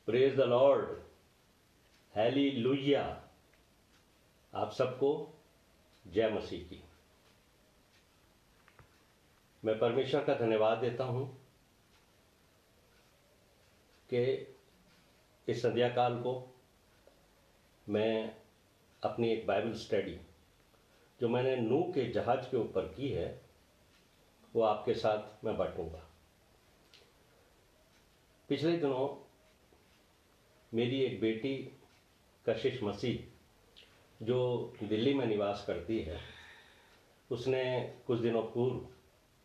Praise the Lord, hallelujah. आप सबको जय मसीह की। मैं परमेश्वर का धन्यवाद देता हूं कि इस संध्या काल को मैं अपनी एक बाइबल स्टडी जो मैंने नूह के जहाज के ऊपर की है वो आपके साथ मैं बांटूंगा। पिछले दिनों मेरी एक बेटी कशिश मसीह जो दिल्ली में निवास करती है, उसने कुछ दिनों पूर्व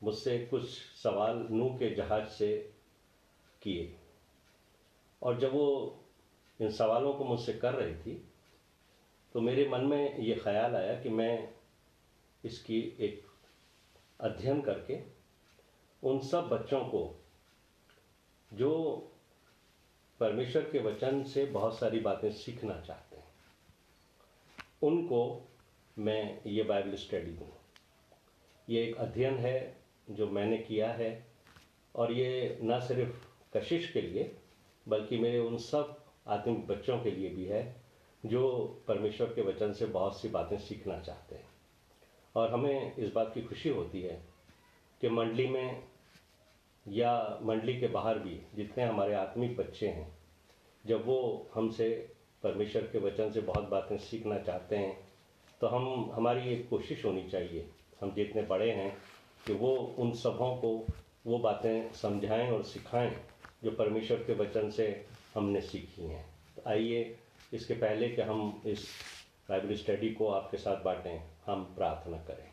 मुझसे कुछ सवाल नूह के जहाज से किए, और जब वो इन सवालों को मुझसे कर रही थी तो मेरे मन में ये ख्याल आया कि मैं इसकी एक अध्ययन करके उन सब बच्चों को जो परमेश्वर के वचन से बहुत सारी बातें सीखना चाहते हैं, उनको मैं ये बाइबल स्टडी दूँ। ये एक अध्ययन है जो मैंने किया है, और ये न सिर्फ कशिश के लिए बल्कि मेरे उन सब आत्मिक बच्चों के लिए भी है जो परमेश्वर के वचन से बहुत सी बातें सीखना चाहते हैं। और हमें इस बात की खुशी होती है कि मंडली में या मंडली के बाहर भी जितने हमारे आत्मिक बच्चे हैं, जब वो हमसे परमेश्वर के वचन से बहुत बातें सीखना चाहते हैं तो हमारी एक कोशिश होनी चाहिए, हम जितने बड़े हैं, कि वो उन सबों को वो बातें समझाएं और सिखाएं जो परमेश्वर के वचन से हमने सीखी हैं। तो आइए, इसके पहले कि हम इस बाइबल स्टडी को आपके साथ बांटें, हम प्रार्थना करें।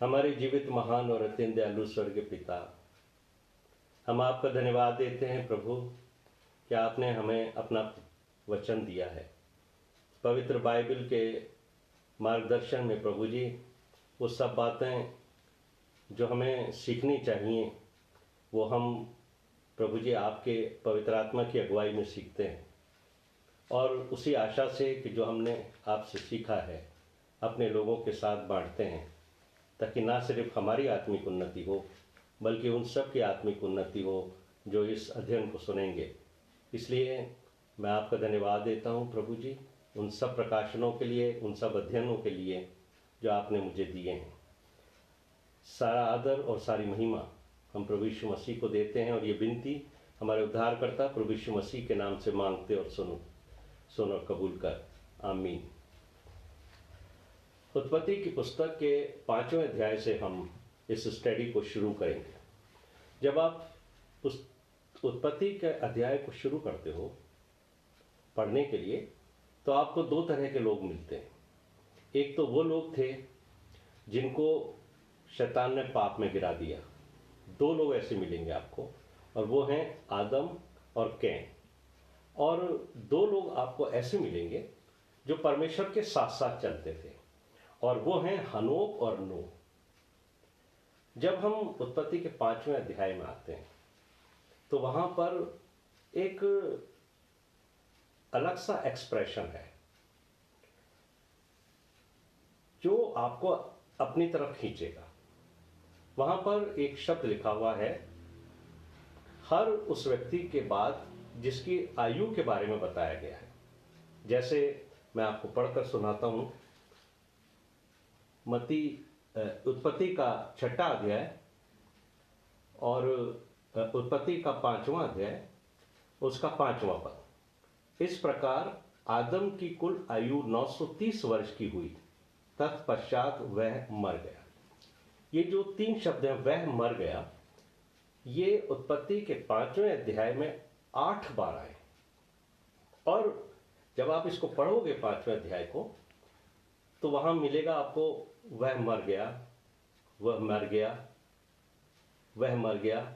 हमारे जीवित महान और अत्यंत दयालु स्वर्गीय पिता, हम आपका धन्यवाद देते हैं प्रभु कि आपने हमें अपना वचन दिया है। पवित्र बाइबल के मार्गदर्शन में प्रभु जी वो सब बातें जो हमें सीखनी चाहिए वो हम प्रभु जी आपके पवित्र आत्मा की अगुवाई में सीखते हैं, और उसी आशा से कि जो हमने आपसे सीखा है अपने लोगों के साथ बांटते हैं, ताकि ना सिर्फ हमारी आत्मिक उन्नति हो बल्कि उन सब की आत्मिक उन्नति हो जो इस अध्ययन को सुनेंगे। इसलिए मैं आपका धन्यवाद देता हूँ प्रभु जी उन सब प्रकाशनों के लिए, उन सब अध्ययनों के लिए जो आपने मुझे दिए हैं। सारा आदर और सारी महिमा हम प्रभु यीशु मसीह को देते हैं, और ये विनती हमारे उद्धारकर्ता प्रभु यीशु मसीह के नाम से मांगते और सुन और कबूल कर, आमीन। उत्पत्ति की पुस्तक के 5वें अध्याय से हम इस स्टडी को शुरू करेंगे। जब आप उस उत्पत्ति के अध्याय को शुरू करते हो पढ़ने के लिए तो आपको दो तरह के लोग मिलते हैं। एक तो वो लोग थे जिनको शैतान ने पाप में गिरा दिया, दो लोग ऐसे मिलेंगे आपको, और वो हैं आदम और कैन। और दो लोग आपको ऐसे मिलेंगे जो परमेश्वर के साथ साथ चलते थे, और वो हैं हनोक और नूह। जब हम उत्पत्ति के 5वें अध्याय में आते हैं तो वहां पर एक अलग सा एक्सप्रेशन है जो आपको अपनी तरफ खींचेगा। वहां पर एक शब्द लिखा हुआ है, हर उस व्यक्ति के बाद जिसकी आयु के बारे में बताया गया है। जैसे मैं आपको पढ़कर सुनाता हूं, उत्पत्ति का 6वां अध्याय और उत्पत्ति का 5वां अध्याय उसका 5वां पद। इस प्रकार आदम की कुल आयु 930 वर्ष की हुई, तत्पश्चात वह मर गया। ये जो 3 शब्द हैं, वह मर गया, ये उत्पत्ति के 5वें अध्याय में 8 बार आए। और जब आप इसको पढ़ोगे 5वें अध्याय को तो वहां मिलेगा आपको वह मर गया, वह मर गया, वह मर गया।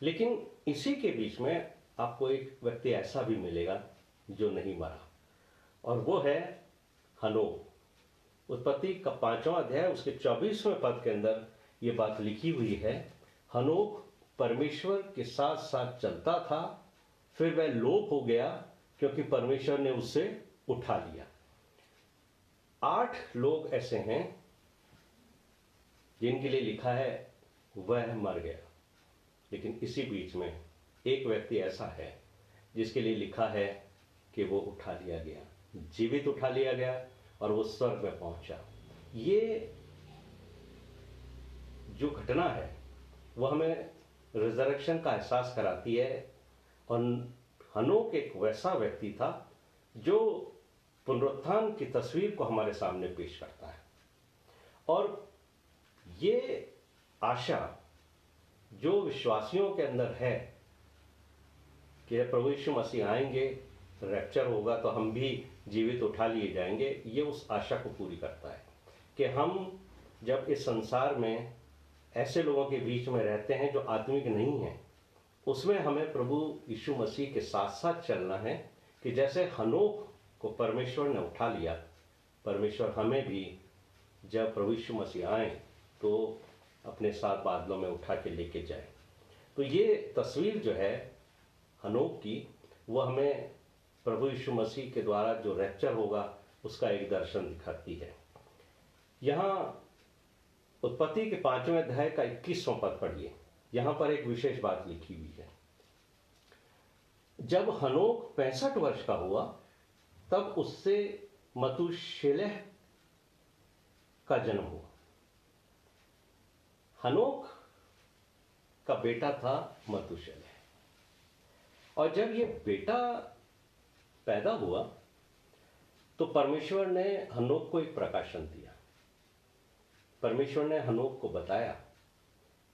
लेकिन इसी के बीच में आपको एक व्यक्ति ऐसा भी मिलेगा जो नहीं मरा, और वो है हनोक। उत्पत्ति का 5वां अध्याय उसके 24वें पद के अंदर ये बात लिखी हुई है, हनोक परमेश्वर के साथ साथ चलता था, फिर वह लोप हो गया क्योंकि परमेश्वर ने उससे उठा लिया। 8 लोग ऐसे हैं जिनके लिए लिखा है वह मर गया, लेकिन इसी बीच में एक व्यक्ति ऐसा है जिसके लिए लिखा है कि वो उठा लिया गया, जीवित उठा लिया गया और वो स्वर्ग में पहुंचा। ये जो घटना है वो हमें रिजरेक्शन का एहसास कराती है। और हनोक एक वैसा व्यक्ति था जो पुनरुत्थान की तस्वीर को हमारे सामने पेश करता है। और ये आशा जो विश्वासियों के अंदर है कि प्रभु यीशु मसीह आएंगे, रैप्चर होगा तो हम भी जीवित उठा लिए जाएंगे, ये उस आशा को पूरी करता है कि हम जब इस संसार में ऐसे लोगों के बीच में रहते हैं जो आत्मिक नहीं हैं, उसमें हमें प्रभु यीशु मसीह के साथ साथ चलना है कि जैसे हनोक को परमेश्वर ने उठा लिया, परमेश्वर हमें भी जब प्रभु यीशु मसीह आए तो अपने साथ बादलों में उठा के लेके जाए। तो ये तस्वीर जो है हनोक की, वो हमें प्रभु यीशु मसीह के द्वारा जो रैप्चर होगा उसका एक दर्शन दिखाती है। यहाँ उत्पत्ति के 5वें अध्याय का 21वां पद पढ़िए। यहाँ पर एक विशेष बात लिखी हुई है। जब हनोक 65 वर्ष का हुआ तब उससे मतुशेलह का जन्म हुआ। हनोक का बेटा था मतुशेलह। और जब ये बेटा पैदा हुआ तो परमेश्वर ने हनोक को एक प्रकाशन दिया। परमेश्वर ने हनोक को बताया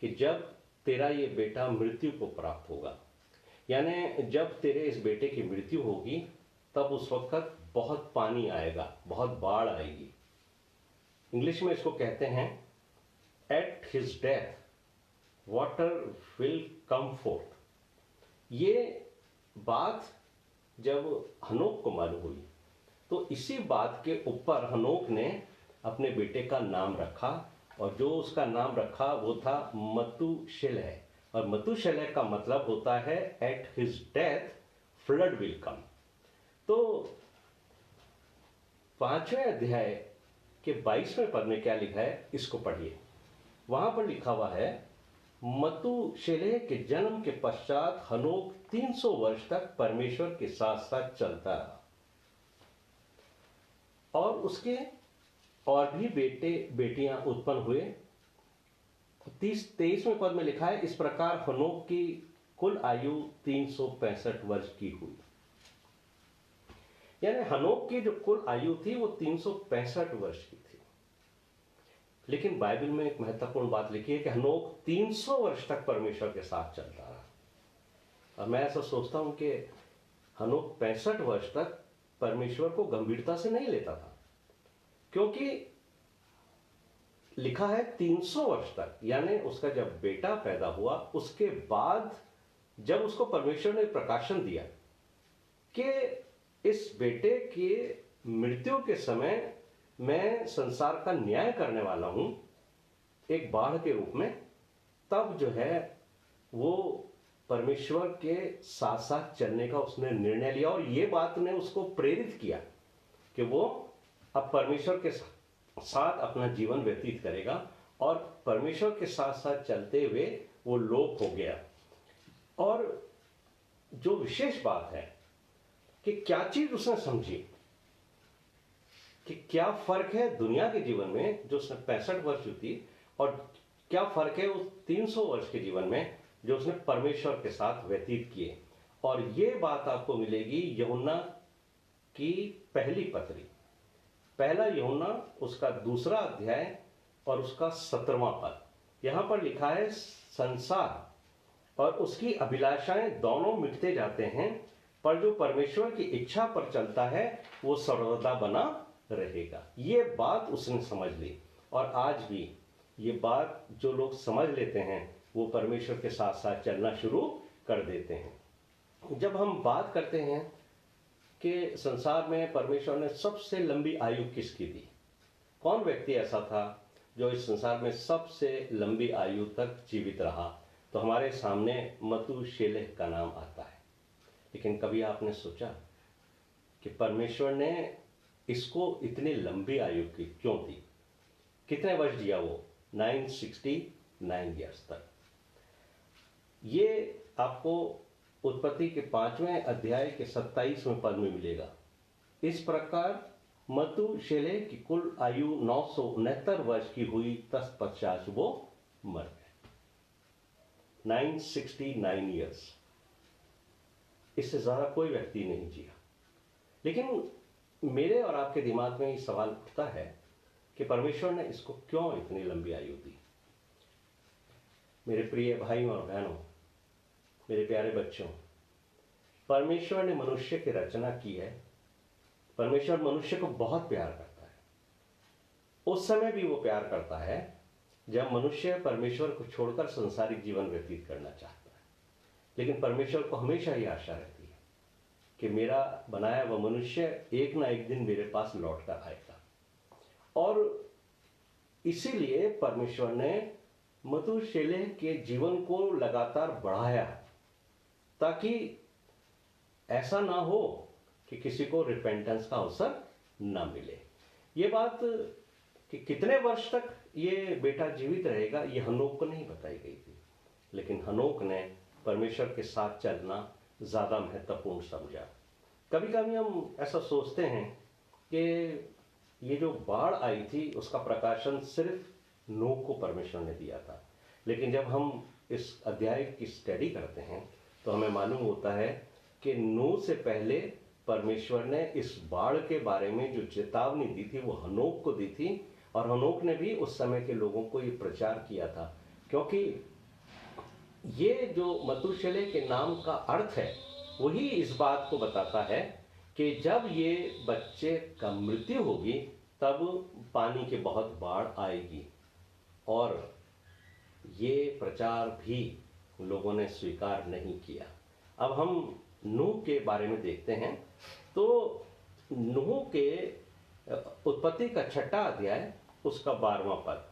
कि जब तेरा ये बेटा मृत्यु को प्राप्त होगा, यानी जब तेरे इस बेटे की मृत्यु होगी तब उस वक्त बहुत पानी आएगा, बहुत बाढ़ आएगी। इंग्लिश में इसको कहते हैं at his death water will come fourth. ये बात जब हनोक को मालूम हुई तो इसी बात के ऊपर हनोक ने अपने बेटे का नाम रखा, और जो उसका नाम रखा वो था मतुशेलह। और मतुशेलह का मतलब होता है at his death flood will come. तो 5वें अध्याय के 22वें पद में क्या लिखा है इसको पढ़िए। वहां पर लिखा हुआ है, मतुशेलह के जन्म के पश्चात हनोक 300 वर्ष तक परमेश्वर के साथ साथ चलता रहा, और उसके और भी बेटे बेटियां उत्पन्न हुए। 23वें पद में लिखा है, इस प्रकार हनोक की कुल आयु 365 वर्ष की हुई। यानी हनोक की जो कुल आयु थी वो 365 वर्ष की थी। लेकिन बाइबल में एक महत्वपूर्ण बात लिखी है कि हनोक 300 वर्ष तक परमेश्वर के साथ चलता रहा। और मैं ऐसा सोचता हूं कि हनोक 65 वर्ष तक परमेश्वर को गंभीरता से नहीं लेता था, क्योंकि लिखा है 300 वर्ष तक, यानी उसका जब बेटा पैदा हुआ उसके बाद जब उसको परमेश्वर ने प्रकाशन दिया कि इस बेटे की मृत्यु के समय मैं संसार का न्याय करने वाला हूं एक बाढ़ के रूप में, तब जो है वो परमेश्वर के साथ साथ चलने का उसने निर्णय लिया। और ये बात ने उसको प्रेरित किया कि वो अब परमेश्वर के साथ अपना जीवन व्यतीत करेगा, और परमेश्वर के साथ साथ चलते हुए वो लोप हो गया। और जो विशेष बात है कि क्या चीज उसने समझी कि क्या फर्क है दुनिया के जीवन में जो उसने 65 वर्ष थी, और क्या फर्क है उस 300 वर्ष के जीवन में जो उसने परमेश्वर के साथ व्यतीत किए। और ये बात आपको मिलेगी यूहन्ना की पहली पत्री, पहला यूहन्ना उसका 2 अध्याय और उसका 17वां पद। यहां पर लिखा है, संसार और उसकी अभिलाषाएं दोनों मिटते जाते हैं, पर जो परमेश्वर की इच्छा पर चलता है वो सर्वदा बना रहेगा। ये बात उसने समझ ली, और आज भी ये बात जो लोग समझ लेते हैं वो परमेश्वर के साथ साथ चलना शुरू कर देते हैं। जब हम बात करते हैं कि संसार में परमेश्वर ने सबसे लंबी आयु किसकी दी, कौन व्यक्ति ऐसा था जो इस संसार में सबसे लंबी आयु तक जीवित रहा, तो हमारे सामने मतुशेलह का नाम आता है। लेकिन कभी आपने सोचा कि परमेश्वर ने इसको इतनी लंबी आयु की क्यों दी? कितने वर्ष दिया वो? 969 ईयर्स तक। ये आपको उत्पत्ति के 5वें अध्याय के 27वें पद में मिलेगा। इस प्रकार मतूशेलह की कुल आयु 969 वर्ष की हुई, तत्पश्चात वो मर गए। 969 ईयर्स, इससे ज्यादा कोई व्यक्ति नहीं जिया। लेकिन मेरे और आपके दिमाग में ये सवाल उठता है कि परमेश्वर ने इसको क्यों इतनी लंबी आयु दी। मेरे प्रिय भाइयों और बहनों, मेरे प्यारे बच्चों, परमेश्वर ने मनुष्य की रचना की है। परमेश्वर मनुष्य को बहुत प्यार करता है। उस समय भी वो प्यार करता है जब मनुष्य परमेश्वर को छोड़कर संसारिक जीवन व्यतीत करना चाहता है। लेकिन परमेश्वर को हमेशा ये आशा रहती है कि मेरा बनाया हुआ मनुष्य एक ना एक दिन मेरे पास लौट कर आएगा। और इसीलिए परमेश्वर ने मतूशेलह के जीवन को लगातार बढ़ाया, ताकि ऐसा ना हो कि किसी को रिपेंटेंस का अवसर ना मिले। ये बात कि कितने वर्ष तक ये बेटा जीवित रहेगा, ये हनोक को नहीं बताई गई थी। लेकिन हनोक ने परमेश्वर के साथ चलना ज़्यादा महत्वपूर्ण समझा। कभी कभी हम ऐसा सोचते हैं कि ये जो बाढ़ आई थी उसका प्रकाशन सिर्फ नूह को परमेश्वर ने दिया था। लेकिन जब हम इस अध्याय की स्टडी करते हैं तो हमें मालूम होता है कि नूह से पहले परमेश्वर ने इस बाढ़ के बारे में जो चेतावनी दी थी वो हनोक को दी थी। और हनोक ने भी उस समय के लोगों को ये प्रचार किया था, क्योंकि ये जो मतूशेलह के नाम का अर्थ है वही इस बात को बताता है कि जब ये बच्चे का मृत्यु होगी तब पानी की बहुत बाढ़ आएगी। और ये प्रचार भी लोगों ने स्वीकार नहीं किया। अब हम नूह के बारे में देखते हैं। तो नूह के उत्पत्ति का 6वां अध्याय उसका 12वां पद,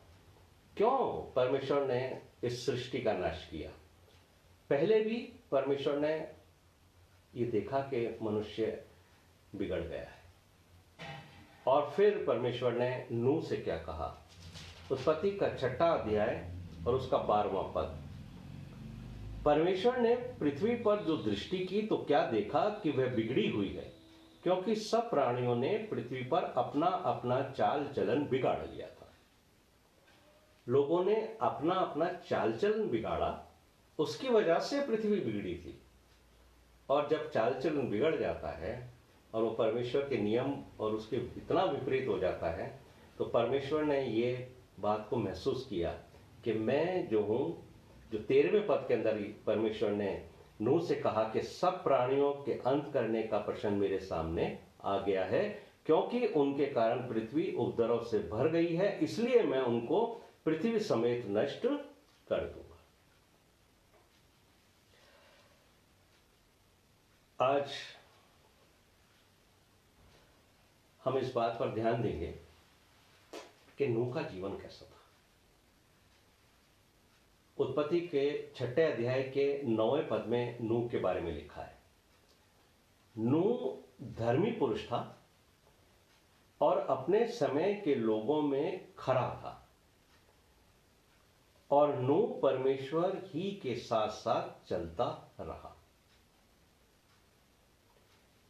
क्यों परमेश्वर ने इस सृष्टि का नाश किया। पहले भी परमेश्वर ने ये देखा कि मनुष्य बिगड़ गया है, और फिर परमेश्वर ने नूह से क्या कहा। उत्पत्ति का 6वां अध्याय और उसका 12वां पद, परमेश्वर ने पृथ्वी पर जो दृष्टि की तो क्या देखा कि वह बिगड़ी हुई है, क्योंकि सब प्राणियों ने पृथ्वी पर अपना अपना चाल चलन बिगाड़ लिया था। लोगों ने अपना अपना चाल चलन बिगाड़ा, उसकी वजह से पृथ्वी बिगड़ी थी। और जब चाल चलन बिगड़ जाता है और वो परमेश्वर के नियम और उसके इतना विपरीत हो जाता है, तो परमेश्वर ने ये बात को महसूस किया कि मैं जो हूँ, जो 13वें पद के अंदर परमेश्वर ने नूह से कहा कि सब प्राणियों के अंत करने का प्रश्न मेरे सामने आ गया है, क्योंकि उनके कारण पृथ्वी उपद्रव से भर गई है, इसलिए मैं उनको पृथ्वी समेत नष्ट कर दूंगा। आज हम इस बात पर ध्यान देंगे कि नूह का जीवन कैसा था। उत्पत्ति के 6वें अध्याय के 9वें पद में नूह के बारे में लिखा है। नूह धर्मी पुरुष था और अपने समय के लोगों में खरा था, और नूह परमेश्वर ही के साथ साथ चलता रहा।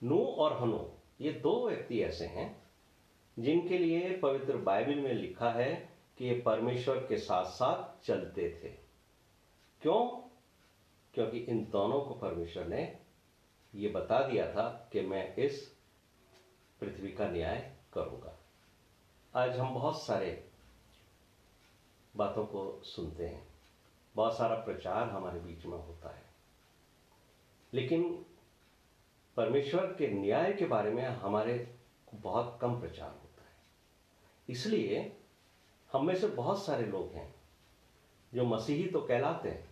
नूह और हनोक ये 2 व्यक्ति ऐसे हैं जिनके लिए पवित्र बाइबल में लिखा है कि ये परमेश्वर के साथ साथ चलते थे। क्यों? क्योंकि इन दोनों को परमेश्वर ने ये बता दिया था कि मैं इस पृथ्वी का न्याय करूंगा। आज हम बहुत सारे बातों को सुनते हैं, बहुत सारा प्रचार हमारे बीच में होता है, लेकिन परमेश्वर के न्याय के बारे में हमारे बहुत कम प्रचार होता है। इसलिए हम में से बहुत सारे लोग हैं जो मसीही तो कहलाते हैं,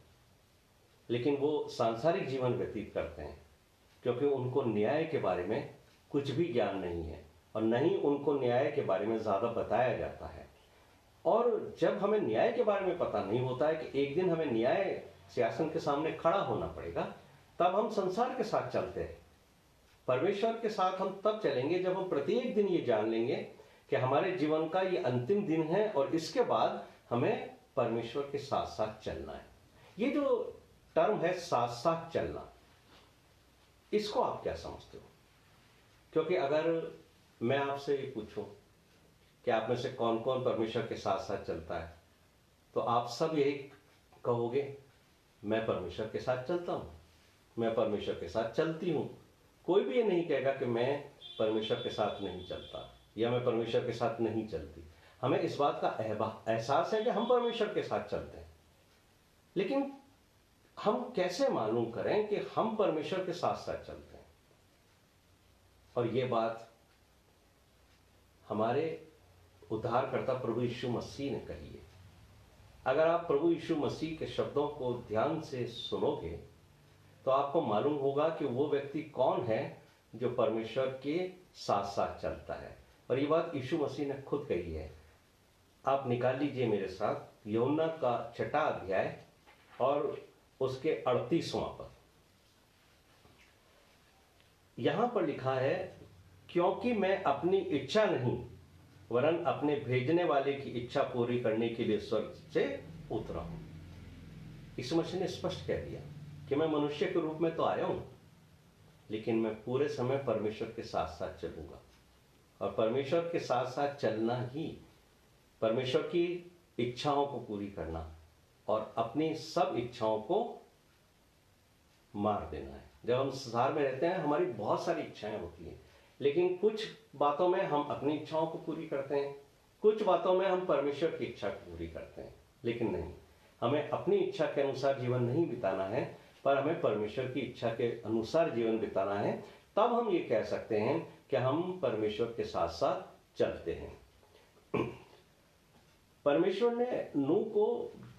लेकिन वो सांसारिक जीवन व्यतीत करते हैं, क्योंकि उनको न्याय के बारे में कुछ भी ज्ञान नहीं है और न ही उनको न्याय के बारे में ज़्यादा बताया जाता है। और जब हमें न्याय के बारे में पता नहीं होता है कि एक दिन हमें न्याय सिंहासन के सामने खड़ा होना पड़ेगा, तब हम संसार के साथ चलते हैं। परमेश्वर के साथ हम तब चलेंगे जब हम प्रत्येक दिन ये जान लेंगे कि हमारे जीवन का ये अंतिम दिन है और इसके बाद हमें परमेश्वर के साथ साथ चलना है। ये जो टर्म है साथ साथ चलना, इसको आप क्या समझते हो? क्योंकि अगर मैं आपसे ये पूछूं कि आप में से कौन कौन परमेश्वर के साथ साथ चलता है, तो आप सब यही कहोगे, मैं परमेश्वर के साथ चलता हूं, मैं परमेश्वर के साथ चलती हूं। कोई भी ये नहीं कहेगा कि मैं परमेश्वर के साथ नहीं चलता या मैं परमेश्वर के साथ नहीं चलती। हमें इस बात का एहसास है कि हम परमेश्वर के साथ चलते हैं, लेकिन हम कैसे मालूम करें कि हम परमेश्वर के साथ साथ चलते हैं? और ये बात हमारे उद्धारकर्ता प्रभु यीशु मसीह ने कही है। अगर आप प्रभु यीशु मसीह के शब्दों को ध्यान से सुनोगे तो आपको मालूम होगा कि वो व्यक्ति कौन है जो परमेश्वर के साथ साथ चलता है। और ये बात यीशु मसीह ने खुद कही है। आप निकाल लीजिए मेरे साथ यूहन्ना का 6वां अध्याय और उसके 38वां पद। यहां पर लिखा है, क्योंकि मैं अपनी इच्छा नहीं वरन अपने भेजने वाले की इच्छा पूरी करने के लिए स्वर्ग से उतरा हूं। यीशु मसीह ने स्पष्ट कह दिया कि मैं मनुष्य के रूप में तो आया हूं, लेकिन मैं पूरे समय परमेश्वर के साथ साथ चलूंगा। और परमेश्वर के साथ साथ चलना ही परमेश्वर की इच्छाओं को पूरी करना और अपनी सब इच्छाओं को मार देना है। जब हम संसार में रहते हैं हमारी बहुत सारी इच्छाएं होती हैं, लेकिन कुछ बातों में हम अपनी इच्छाओं को पूरी करते हैं, कुछ बातों में हम परमेश्वर की इच्छा को पूरी करते हैं। लेकिन नहीं, हमें अपनी इच्छा के अनुसार जीवन नहीं बिताना है, पर हमें परमेश्वर की इच्छा के अनुसार जीवन बिताना है। तब हम ये कह सकते हैं कि हम परमेश्वर के साथ साथ चलते हैं। परमेश्वर ने नूह को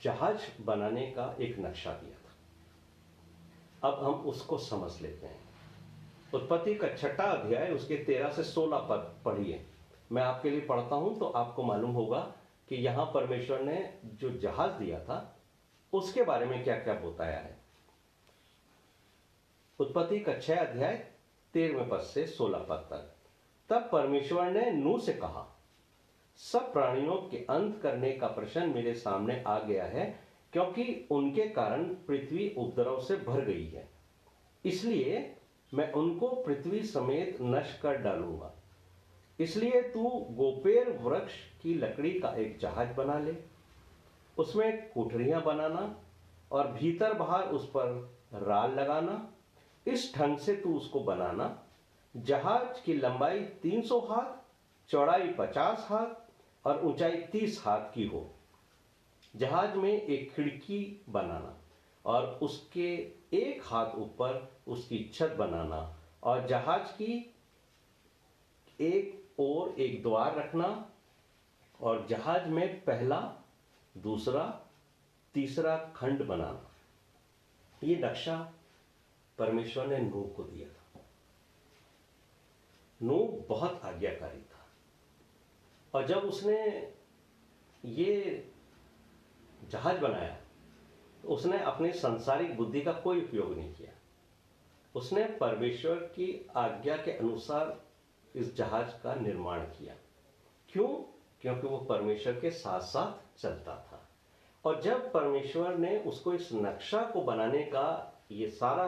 जहाज बनाने का एक नक्शा दिया था। अब हम उसको समझ लेते हैं। उत्पत्ति का 6वां अध्याय उसके 13 से 16 पद पढ़िए। मैं आपके लिए पढ़ता हूं तो आपको मालूम होगा कि यहां परमेश्वर ने जो जहाज दिया था उसके बारे में क्या क्या बताया है। उत्पत्ति का 6 अध्याय 13वें पद से 16 पद तक। तब परमेश्वर ने नूह से कहा, सब प्राणियों के अंत करने का प्रश्न मेरे सामने आ गया है, क्योंकि उनके कारण पृथ्वी उपद्रव से भर गई है। इसलिए मैं उनको पृथ्वी समेत नष्ट कर डालूंगा। इसलिए तू गोपेर वृक्ष की लकड़ी का एक जहाज बना ले, उसमें कोठरियां बनाना और भीतर बाहर उस पर राल लगाना। इस ढंग से तू उसको बनाना, जहाज की लंबाई 300 हाथ, चौड़ाई 50 हाथ और ऊंचाई 30 हाथ की हो। जहाज में एक खिड़की बनाना और उसके एक हाथ ऊपर उसकी छत बनाना और जहाज की एक ओर एक द्वार रखना और जहाज में पहला, दूसरा, तीसरा खंड बनाना। ये नक्शा परमेश्वर ने नूह को दिया था। नूह बहुत आज्ञाकारी था और जब उसने ये जहाज बनाया तो उसने अपने सांसारिक बुद्धि का कोई उपयोग नहीं किया। उसने परमेश्वर की आज्ञा के अनुसार इस जहाज का निर्माण किया। क्यों? क्योंकि वो परमेश्वर के साथ साथ चलता था। और जब परमेश्वर ने उसको इस नक्शा को बनाने का ये सारा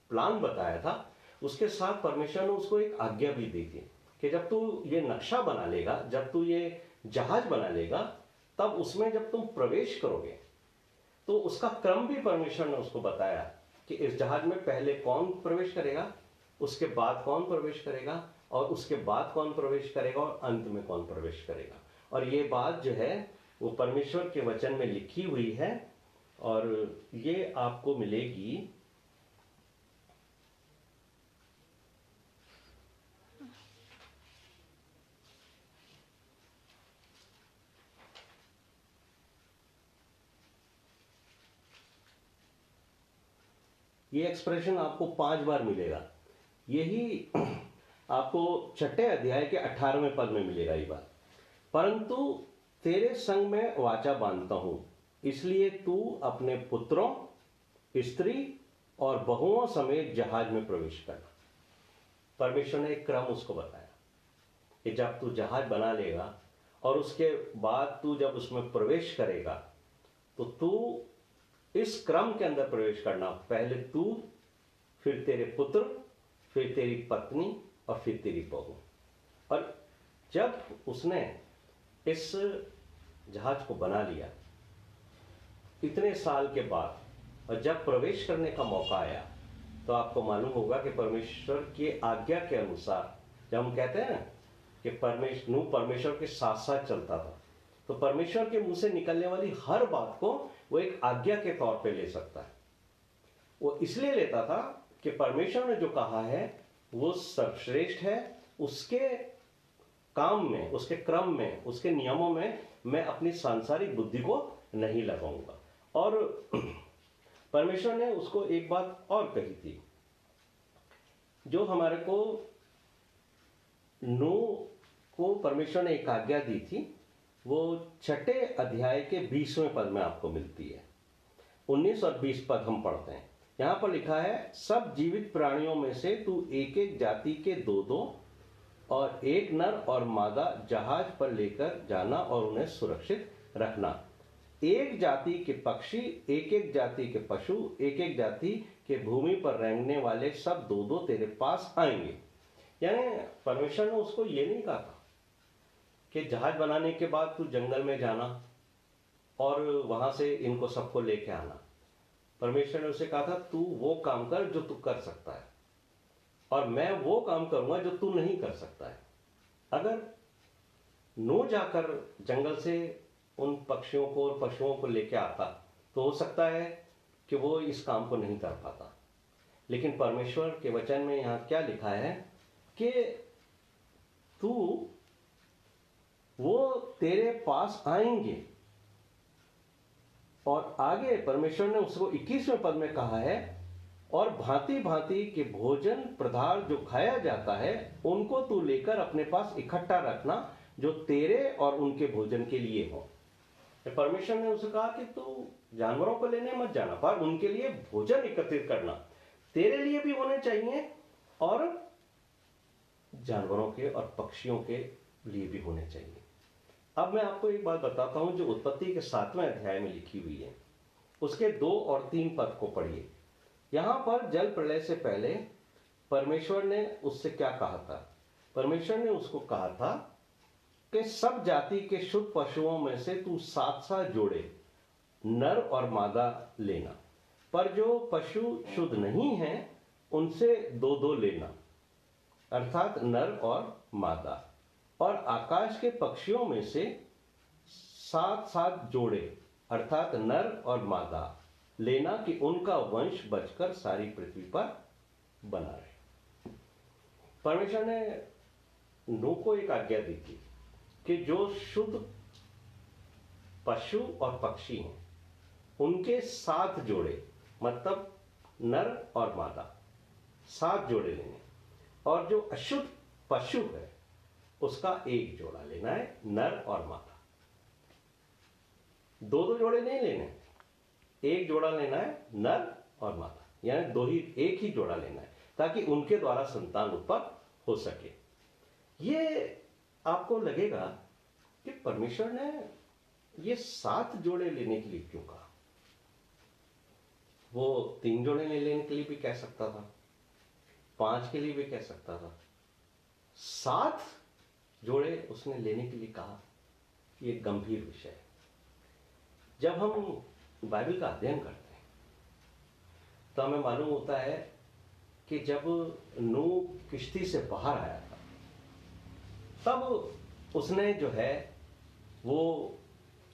प्लान बताया था, उसके साथ परमेश्वर ने उसको एक आज्ञा भी दी थी कि जब तू ये नक्शा बना लेगा, जब तू ये जहाज बना लेगा, तब उसमें जब तुम प्रवेश करोगे तो उसका क्रम भी परमेश्वर ने उसको बताया कि इस जहाज में पहले कौन प्रवेश करेगा, उसके बाद कौन प्रवेश करेगा और उसके बाद कौन प्रवेश करेगा और अंत में कौन प्रवेश करेगा। और ये बात जो है वो परमेश्वर के वचन में लिखी हुई है और ये आपको मिलेगी ये एक्सप्रेशन आपको 5 बार मिलेगा। यही आपको 6ठे अध्याय के 18वें पद में मिलेगा ये बात। परंतु तेरे संग में वाचा बांधता हूं, इसलिए तू अपने पुत्रों, स्त्री और बहुओं समेत जहाज में प्रवेश कर। परमेश्वर ने एक क्रम उसको बताया कि जब तू जहाज बना लेगा और उसके बाद तू जब उसमें प्रवेश करेगा तो तू इस क्रम के अंदर प्रवेश करना, पहले तू, फिर तेरे पुत्र, फिर तेरी पत्नी और फिर तेरी बहू। और जब उसने इस जहाज को बना लिया इतने साल के बाद, और जब प्रवेश करने का मौका आया, तो आपको मालूम होगा कि परमेश्वर की आज्ञा के अनुसार, जब हम कहते हैं कि परमेश्वर के साथ साथ चलता था, तो परमेश्वर के मुंह से निकलने वाली हर बात को वो एक आज्ञा के तौर पे ले सकता है। वो इसलिए लेता था कि परमेश्वर ने जो कहा है वो सर्वश्रेष्ठ है, उसके काम में, उसके क्रम में, उसके नियमों में मैं अपनी सांसारिक बुद्धि को नहीं लगाऊंगा। और परमेश्वर ने उसको एक बात और कही थी, जो हमारे को नूह को परमेश्वर ने एक आज्ञा दी थी, वो 6 अध्याय के 20वें पद में आपको मिलती है। 19 और 20 पद हम पढ़ते हैं। यहां पर लिखा है, सब जीवित प्राणियों में से तू एक एक जाति के 2-2 और एक नर और मादा जहाज पर लेकर जाना और उन्हें सुरक्षित रखना। एक जाति के पक्षी, एक एक जाति के पशु, एक एक जाति के भूमि पर रेंगने वाले सब 2-2 तेरे पास आएंगे। यानी परमेश्वर ने उसको ये नहीं कहा था कि जहाज बनाने के बाद तू जंगल में जाना और वहां से इनको सबको लेके आना। परमेश्वर ने उसे कहा था, तू वो काम कर जो तू कर सकता है, और मैं वो काम करूंगा जो तू नहीं कर सकता है। अगर नूह जाकर जंगल से उन पक्षियों को और पशुओं को लेके आता, तो हो सकता है कि वो इस काम को नहीं कर पाता। लेकिन परमेश्वर के वचन में यहां क्या लिखा है कि तू, वो तेरे पास आएंगे। और आगे परमेश्वर ने उसको 21वें पद में कहा है, और भांति भांति के भोजन पदार्थ जो खाया जाता है उनको तू लेकर अपने पास इकट्ठा रखना, जो तेरे और उनके भोजन के लिए हो। परमेश्वर ने उसे कहा कि तू जानवरों को लेने मत जाना, पर उनके लिए भोजन एकत्रित करना, तेरे लिए भी होने चाहिए और जानवरों के और पक्षियों के लिए भी होने चाहिए। अब मैं आपको एक बात बताता हूं, जो उत्पत्ति के 7वें अध्याय में लिखी हुई है, उसके 2 और 3 पद को पढ़िए। यहां पर जल प्रलय से पहले परमेश्वर ने उससे क्या कहा था? परमेश्वर ने उसको कहा था कि सब जाति के शुद्ध पशुओं में से तू 7-7 जोड़े नर और मादा लेना, पर जो पशु शुद्ध नहीं हैं उनसे 2-2 लेना, अर्थात नर और मादा। और आकाश के पक्षियों में से 7-7 जोड़े, अर्थात नर और मादा लेना, कि उनका वंश बचकर सारी पृथ्वी पर बना रहे। परमेश्वर ने नूह को एक आज्ञा दी थी कि जो शुद्ध पशु और पक्षी हैं उनके 7 जोड़े, मतलब नर और मादा 7 जोड़े लेने, और जो अशुद्ध पशु है उसका 1 जोड़ा लेना है, नर और मादा। 2-2 जोड़े नहीं लेने, 1 जोड़ा लेना है, नर और मादा, यानी एक ही जोड़ा लेना है, ताकि उनके द्वारा संतान उत्पन्न हो सके। ये आपको लगेगा कि परमेश्वर ने ये 7 जोड़े लेने के लिए क्यों कहा? वो 3 जोड़े लेने के लिए भी कह सकता था, 5 के लिए भी कह सकता था, 7 जोड़े उसने लेने के लिए कहा। ये गंभीर विषय है। जब हम बाइबल का अध्ययन करते हैं तो हमें मालूम होता है कि जब नूह किश्ती से बाहर आया था, तब उसने जो है वो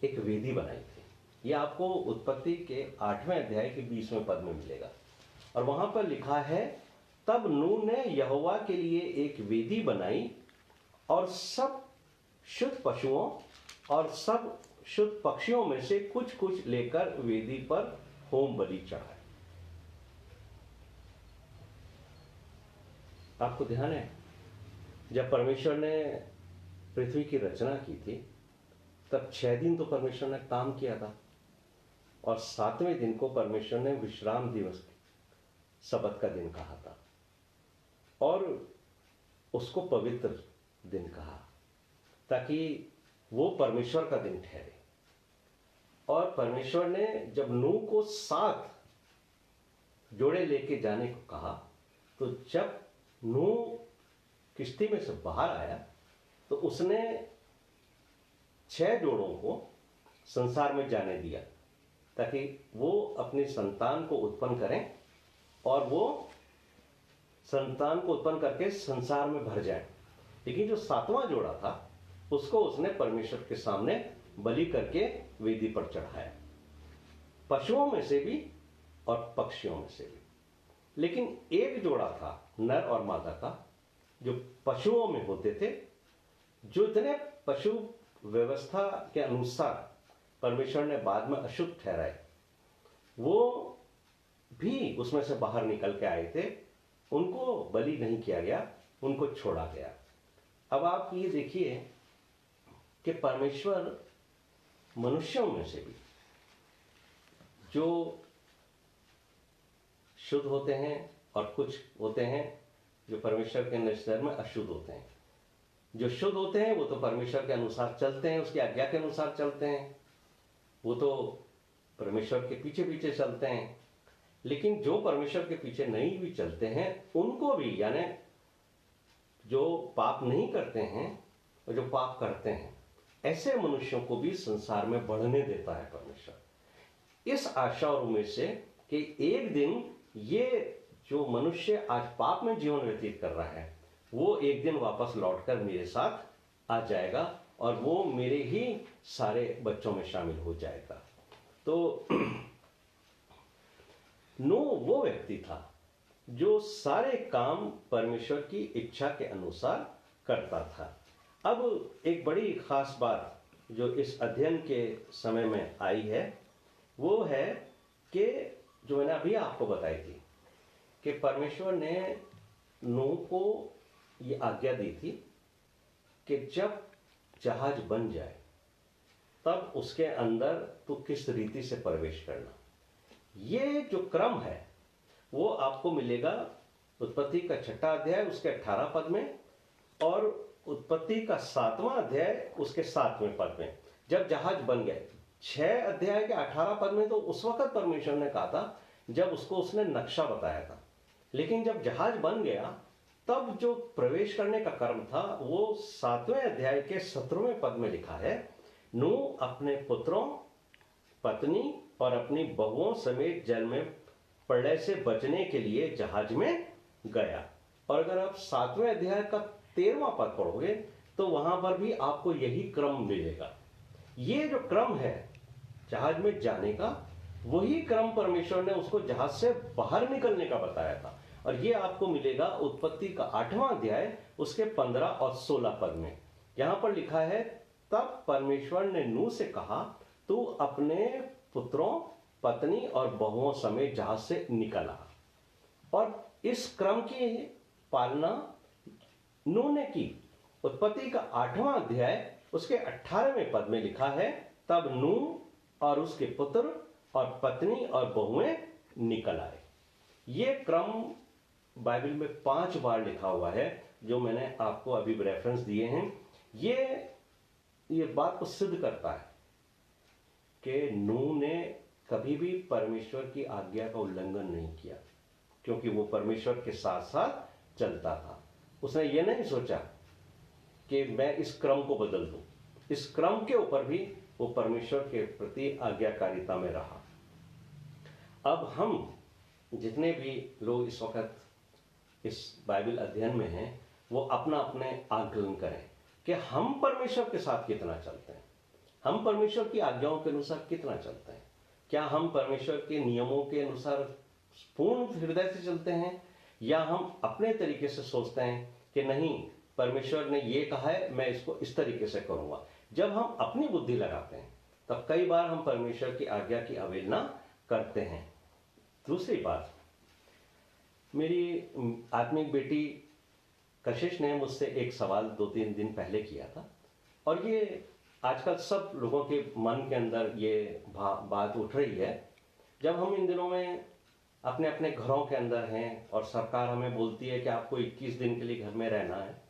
एक वेदी बनाई थी। ये आपको उत्पत्ति के 8वें अध्याय के 20वें पद में मिलेगा। और वहां पर लिखा है, तब नूह ने यहोवा के लिए एक वेदी बनाई और सब शुद्ध पशुओं और सब शुद्ध पक्षियों में से कुछ कुछ लेकर वेदी पर होम बलि चढ़ाए। आपको ध्यान है, जब परमेश्वर ने पृथ्वी की रचना की थी तब 6 दिन तो परमेश्वर ने काम किया था, और 7वें दिन को परमेश्वर ने विश्राम दिवस, सबत का दिन कहा था, और उसको पवित्र दिन कहा, ताकि वो परमेश्वर का दिन ठहरे। और परमेश्वर ने जब नूह को 7 जोड़े लेके जाने को कहा, तो जब नूह किश्ती में से बाहर आया तो उसने 6 जोड़ों को संसार में जाने दिया ताकि वो अपनी संतान को उत्पन्न करें और वो संतान को उत्पन्न करके संसार में भर जाए। लेकिन जो 7वां जोड़ा था उसको उसने परमेश्वर के सामने बलि करके वेदी पर चढ़ाया, पशुओं में से भी और पक्षियों में से भी। लेकिन एक जोड़ा था नर और मादा का जो पशुओं में होते थे, जो इतने पशु व्यवस्था के अनुसार परमेश्वर ने बाद में अशुद्ध ठहराए, वो भी उसमें से बाहर निकल के आए थे। उनको बलि नहीं किया गया, उनको छोड़ा गया। अब आप ये देखिए कि परमेश्वर मनुष्यों में से भी जो शुद्ध होते हैं और कुछ होते हैं जो परमेश्वर के नजर में अशुद्ध होते हैं। जो शुद्ध होते हैं वो तो परमेश्वर के अनुसार चलते हैं, उसकी आज्ञा के अनुसार चलते हैं, वो तो परमेश्वर के पीछे पीछे चलते हैं। लेकिन जो परमेश्वर के पीछे नहीं भी चलते हैं उनको भी, यानी जो पाप नहीं करते हैं और जो पाप करते हैं, ऐसे मनुष्यों को भी संसार में बढ़ने देता है परमेश्वर, इस आशा और उम्मीद से कि एक दिन ये जो मनुष्य आज पाप में जीवन व्यतीत कर रहा है वो एक दिन वापस लौटकर मेरे साथ आ जाएगा और वो मेरे ही सारे बच्चों में शामिल हो जाएगा। तो नूह वो व्यक्ति था जो सारे काम परमेश्वर की इच्छा के अनुसार करता था। अब एक बड़ी खास बात जो इस अध्ययन के समय में आई है वो है कि जो मैंने अभी आपको बताई थी कि परमेश्वर ने नूह को ये आज्ञा दी थी कि जब जहाज बन जाए तब उसके अंदर तो किस रीति से प्रवेश करना। ये जो क्रम है वो आपको मिलेगा उत्पत्ति का 6वां अध्याय उसके 18 पद में और उत्पत्ति का 7वां अध्याय उसके 7वें पद में। जब जहाज बन गए 6 अध्याय के 18 पद में तो उस वक्त परमेश्वर ने कहा था जब उसको उसने नक्शा बताया था, लेकिन जब जहाज बन गया तब जो प्रवेश करने का कर्म था वो 7वें अध्याय के 17वें पद में लिखा है, नूह अपने पुत्रों, पत्नी और अपनी बहुओं समेत जल में प्रलय से बचने के लिए जहाज में गया। और अगर आप 7वें अध्याय का 13वां पद पढ़ोगे तो वहां पर भी आपको यही क्रम मिलेगा। ये जो क्रम है जहाज में जाने का, वही क्रम परमेश्वर ने उसको जहाज से बाहर निकलने का बताया था। और ये आपको मिलेगा उत्पत्ति का 8वां अध्याय उसके 15 और 16 पद में। यहां पर लिखा है, तब परमेश्वर ने नूह से कहा, तू अपने पुत्रों, पत्नी और बहुओं समेत जहाज से निकला। और इस क्रम की पालना नूह ने की। उत्पत्ति का 8वां अध्याय उसके 18वें पद में लिखा है, तब नूह और उसके पुत्र और पत्नी और बहुएं निकल आए। ये क्रम बाइबल में 5 बार लिखा हुआ है जो मैंने आपको अभी रेफरेंस दिए हैं। ये बात को सिद्ध करता है कि नूह ने कभी भी परमेश्वर की आज्ञा का उल्लंघन नहीं किया, क्योंकि वो परमेश्वर के साथ साथ चलता था। उसने ये नहीं सोचा कि मैं इस क्रम को बदल दूं। इस क्रम के ऊपर भी वो परमेश्वर के प्रति आज्ञाकारिता में रहा। अब हम जितने भी लोग इस वक्त इस बाइबल अध्ययन में हैं वो अपना अपने आकलन करें कि हम परमेश्वर के साथ कितना चलते हैं, हम परमेश्वर की आज्ञाओं के अनुसार कितना चलते हैं। क्या हम परमेश्वर के नियमों के अनुसार पूर्ण हृदय से चलते हैं, या हम अपने तरीके से सोचते हैं कि नहीं परमेश्वर ने ये कहा है मैं इसको इस तरीके से करूंगा। जब हम अपनी बुद्धि लगाते हैं तब कई बार हम परमेश्वर की आज्ञा की अवहेलना करते हैं। दूसरी बात, मेरी आत्मिक बेटी कशिश ने मुझसे एक सवाल 2-3 दिन पहले किया था, और ये आजकल सब लोगों के मन के अंदर ये बात उठ रही है। जब हम इन दिनों में अपने अपने घरों के अंदर हैं और सरकार हमें बोलती है कि आपको 21 दिन के लिए घर में रहना है,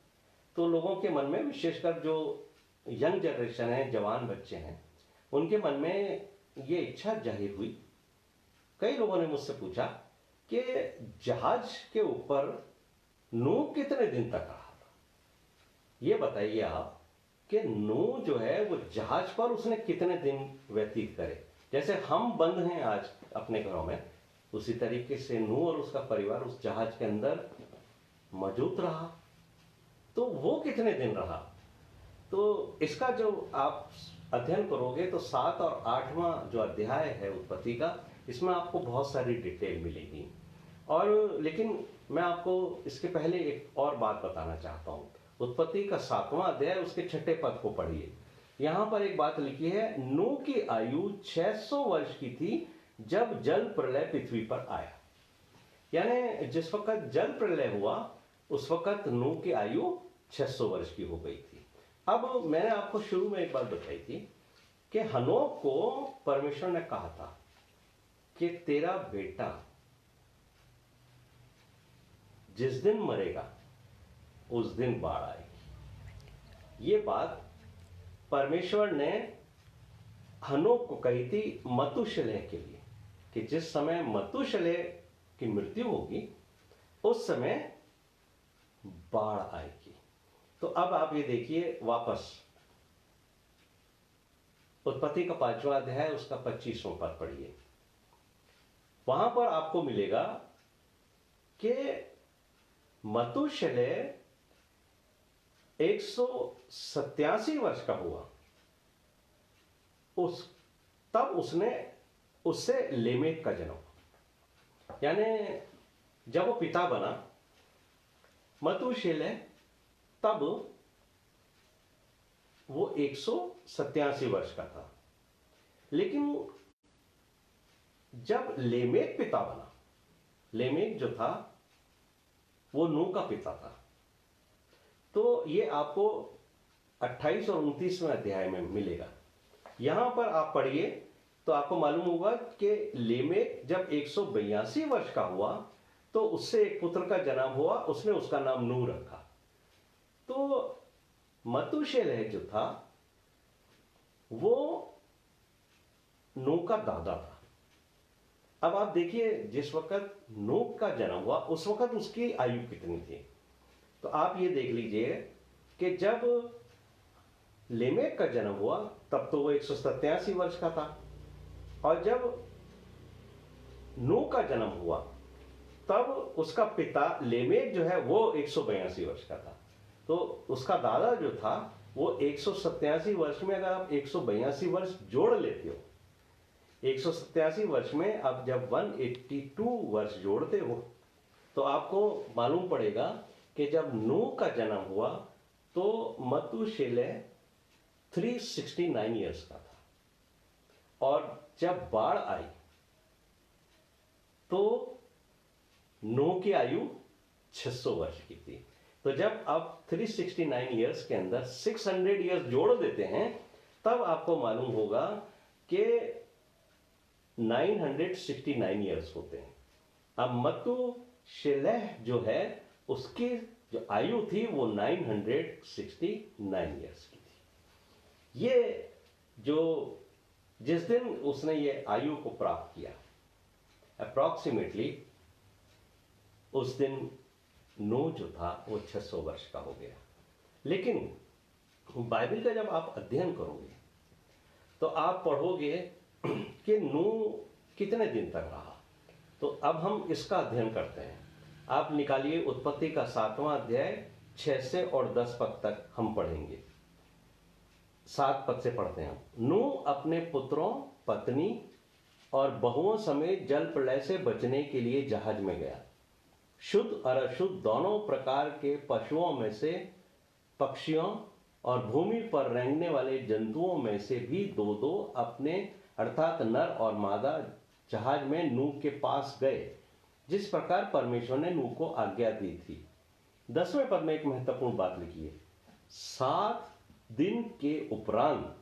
तो लोगों के मन में, विशेषकर जो यंग जनरेशन है, जवान बच्चे हैं, उनके मन में ये इच्छा जाहिर हुई। कई लोगों ने मुझसे पूछा कि जहाज के ऊपर नूह कितने दिन तक रहा था? ये बताइए आप कि नूह जो है वो जहाज पर उसने कितने दिन व्यतीत करे। जैसे हम बंद हैं आज अपने घरों में, उसी तरीके से नूह और उसका परिवार उस जहाज के अंदर मौजूद रहा। तो वो कितने दिन रहा? तो इसका जो आप अध्ययन करोगे तो 7 और 8वां जो अध्याय है उत्पत्ति का, इसमें आपको बहुत सारी डिटेल मिलेगी। और लेकिन मैं आपको इसके पहले एक और बात बताना चाहता हूँ। उत्पत्ति का 7वां अध्याय उसके 6ठे पद को पढ़िए। यहाँ पर एक बात लिखी है, नूह की आयु 600 वर्ष की थी जब जल प्रलय पृथ्वी पर आया। यानी जिस वक्त जल प्रलय हुआ उस वक्त नूह की आयु 600 वर्ष की हो गई थी। अब मैंने आपको शुरू में एक बात बताई थी कि हनोक को परमेश्वर ने कहा था कि तेरा बेटा जिस दिन मरेगा उस दिन बाढ़ आएगी। ये बात परमेश्वर ने हनोक को कही थी मतुशलह के लिए, कि जिस समय मतुशलह की मृत्यु होगी उस समय बाढ़ आएगी। तो अब आप ये देखिए, वापस उत्पत्ति का 5वां अध्याय उसका 25वां पद पढ़िए। वहां पर आपको मिलेगा कि मतुशलह 187 वर्ष का हुआ, तब उसने उससे लेमेक का जन्म। यानी जब वो पिता बना मतुशलह, तब वो 187 वर्ष का था। लेकिन जब लेमेक पिता बना, लेमेक जो था वो नूह का पिता था। तो ये आपको 28 और 29वें अध्याय में मिलेगा। यहां पर आप पढ़िए तो आपको मालूम होगा कि लेमेक जब 182 वर्ष का हुआ तो उससे एक पुत्र का जन्म हुआ, उसने उसका नाम नूह रखा। तो मतुशलह जो था वो नूह का दादा था। अब आप देखिए, जिस वक्त नूह का जन्म हुआ उस वक्त उसकी आयु कितनी थी। तो आप ये देख लीजिए कि जब लेमेक का जन्म हुआ तब तो वो 187 वर्ष का था, और जब नूह का जन्म हुआ तब उसका पिता लेमेक जो है वो 182 वर्ष का था। तो उसका दादा जो था वो 187 वर्ष में, अगर आप 182 वर्ष जोड़ लेते हो, 187 वर्ष में आप जब 182 वर्ष जोड़ते हो तो आपको मालूम पड़ेगा कि जब नूह का जन्म हुआ तो मतुशलह 369 ईयर्स का था, और जब बाढ़ आई तो नूह की आयु 600 वर्ष की थी। तो जब आप 369 ईयर्स के अंदर 600 ईयर्स जोड़ देते हैं तब आपको मालूम होगा कि 969 ईयर्स होते हैं। अब मतुशलह जो है उसकी जो आयु थी वो 969 ईयर्स की थी। ये जो जिस दिन उसने ये आयु को प्राप्त किया, अप्रॉक्सीमेटली उस दिन नूह जो था वो 600 वर्ष का हो गया। लेकिन बाइबल का जब आप अध्ययन करोगे तो आप पढ़ोगे कि नूह कितने दिन तक रहा। तो अब हम इसका अध्ययन करते हैं। आप निकालिए उत्पत्ति का 7वां अध्याय 6 से और 10 पद तक हम पढ़ेंगे। 7 पद से पढ़ते हैं। नूह अपने पुत्रों, पत्नी और बहुओं समेत जल प्रलय से बचने के लिए जहाज में गया। शुद्ध और अशुद्ध दोनों प्रकार के पशुओं में से, पक्षियों और भूमि पर रेंगने वाले जंतुओं में से भी दो दो अपने अर्थात नर और मादा जहाज में नूह के पास गए, जिस प्रकार परमेश्वर ने नूह को आज्ञा दी थी। 10वें पद में एक महत्वपूर्ण बात लिखी है, 7 दिन के उपरांत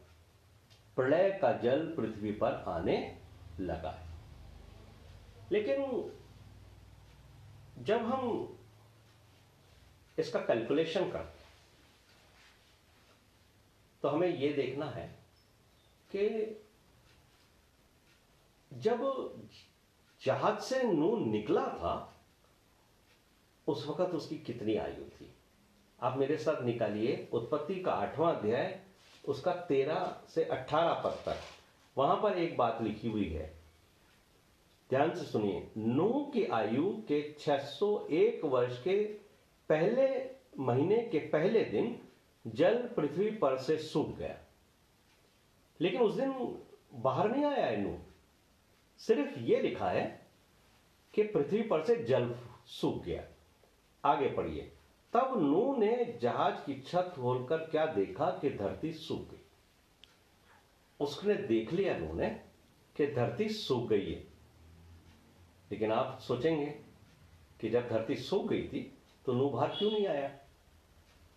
प्रलय का जल पृथ्वी पर आने लगा है। लेकिन जब हम इसका कैलकुलेशन करते हैं तो हमें यह देखना है कि जब जहाज से नूह निकला था उस वक्त उसकी कितनी आयु थी। आप मेरे साथ निकालिए उत्पत्ति का 8वां अध्याय, उसका 13 से 18 पद तक। वहां पर एक बात लिखी हुई है, ध्यान से सुनिए। नूह की आयु के 601 वर्ष के पहले महीने के पहले दिन जल पृथ्वी पर से सूख गया। लेकिन उस दिन बाहर नहीं आया है नूह, सिर्फ यह लिखा है कि पृथ्वी पर से जल सूख गया। आगे पढ़िए। तब नूह ने जहाज की छत खोलकर क्या देखा कि धरती सूख गई। उसने देख लिया नूह ने कि धरती सूख गई है। लेकिन आप सोचेंगे कि जब धरती सूख गई थी तो नूह बाहर क्यों नहीं आया।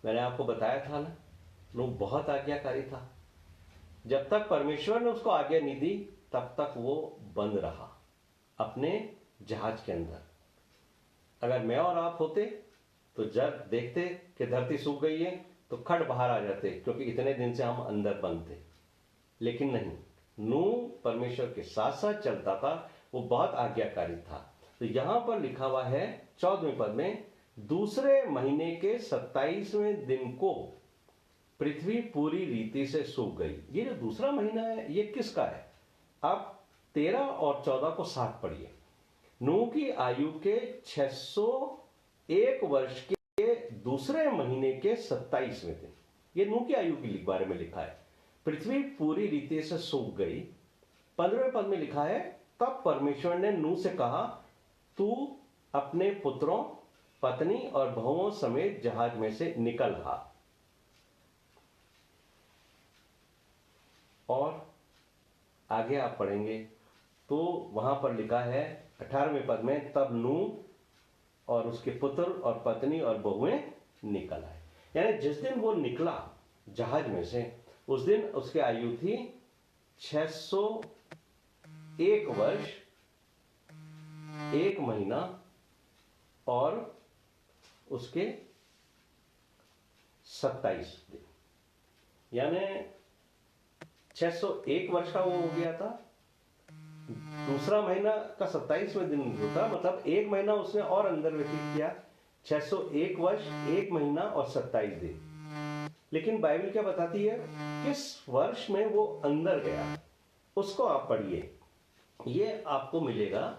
मैंने आपको बताया था ना, नूह बहुत आज्ञाकारी था। जब तक परमेश्वर ने उसको आज्ञा नहीं दी तब तक वो बंद रहा अपने जहाज के अंदर। अगर मैं और आप होते तो जब देखते कि धरती सूख गई है तो खट बाहर आ जाते, क्योंकि इतने दिन से हम अंदर बंद थे। लेकिन नहीं, नूह परमेश्वर के साथ साथ चलता था, वो बहुत आज्ञाकारी था। तो यहां पर लिखा हुआ है 14वें पद में, दूसरे महीने के 27वें दिन को पृथ्वी पूरी रीति से सूख गई। ये जो दूसरा महीना है ये किसका है। आप 13 और 14 को साथ पढ़िए। नूह की आयु के 601 वर्ष के दूसरे महीने के 27वें दिन, ये नूह की आयु के बारे में लिखा है। पृथ्वी पूरी रीति से सूख गई। 15वें पद में लिखा है, तब परमेश्वर ने नूह से कहा, तू अपने पुत्रों, पत्नी और बहुओं समेत जहाज में से निकल आ। और आगे आप पढ़ेंगे तो वहां पर लिखा है 18वें पद में, तब नूह और उसके पुत्र और पत्नी और बहुएं निकल आए। यानी जिस दिन वो निकला जहाज में से, उस दिन उसकी आयु थी 601 वर्ष 1 महीना और उसके 27 दिन। यानी 601 वर्ष का वो हो गया था। दूसरा महीना का 27वां दिन होता, मतलब 1 महीना उसने और अंदर व्यतीत किया। 601 वर्ष 1 महीना और 27 दिन। लेकिन बाइबल क्या बताती है, किस वर्ष में वो अंदर गया, उसको आप पढ़िए। ये आपको मिलेगा,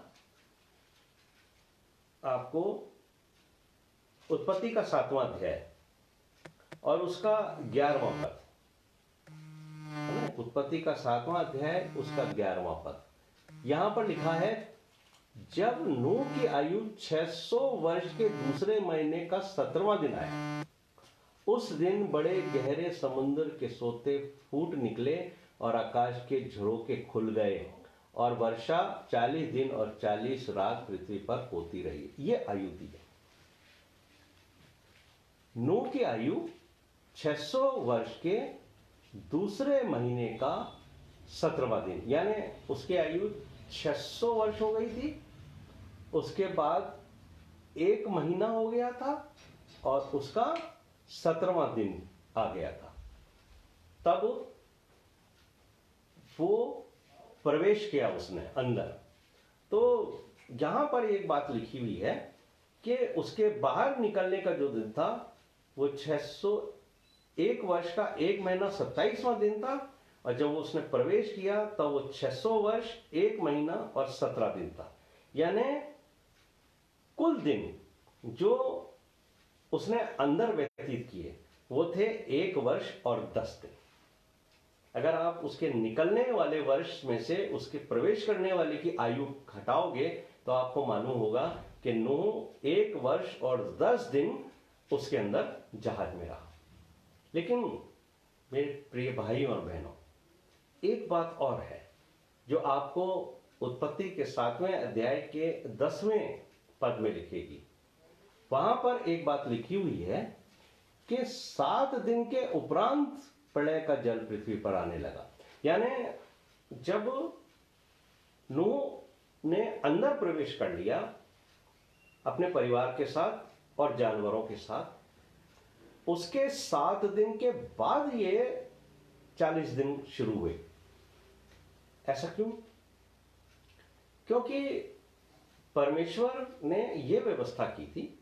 आपको उत्पत्ति का 7वां अध्याय और उसका 11वां पद। उत्पत्ति का 7वां अध्याय उसका 11वां पद। यहां पर लिखा है, जब नूह की आयु 600 वर्ष के दूसरे महीने का 17वां दिन आया, उस दिन बड़े गहरे समुद्र के सोते फूट निकले और आकाश के झरोखे खुल गए और वर्षा 40 दिन और 40 रात पृथ्वी पर होती रही। यह आयु थी। नूह की आयु 600 वर्ष के दूसरे महीने का 17वां दिन, यानी उसकी आयु 600 वर्ष हो गई थी। उसके बाद 1 महीना हो गया था और उसका 17वां दिन आ गया था। तब वो प्रवेश किया उसने अंदर। तो यहां पर एक बात लिखी हुई है कि उसके बाहर निकलने का जो दिन था वो 601 वर्ष का 1 महीना 27वां दिन था, और जब उसने प्रवेश किया तब वो 600 वर्ष 1 महीना और 17 दिन था। यानी कुल दिन जो उसने अंदर व्यतीत किए वो थे 1 वर्ष और 10 दिन। अगर आप उसके निकलने वाले वर्ष में से उसके प्रवेश करने वाले की आयु घटाओगे तो आपको मालूम होगा कि नूह 1 वर्ष और 10 दिन उसके अंदर जहाज में रहा। लेकिन मेरे प्रिय भाई और बहनों, एक बात और है जो आपको उत्पत्ति के 7वें अध्याय के 10वें पद में लिखेगी। वहां पर एक बात लिखी हुई है कि 7 दिन के उपरांत प्रलय का जल पृथ्वी पर आने लगा। यानी जब नूह ने अंदर प्रवेश कर लिया अपने परिवार के साथ और जानवरों के साथ, उसके 7 दिन के बाद ये 40 दिन शुरू हुए। ऐसा क्यों? क्योंकि परमेश्वर ने यह व्यवस्था की थी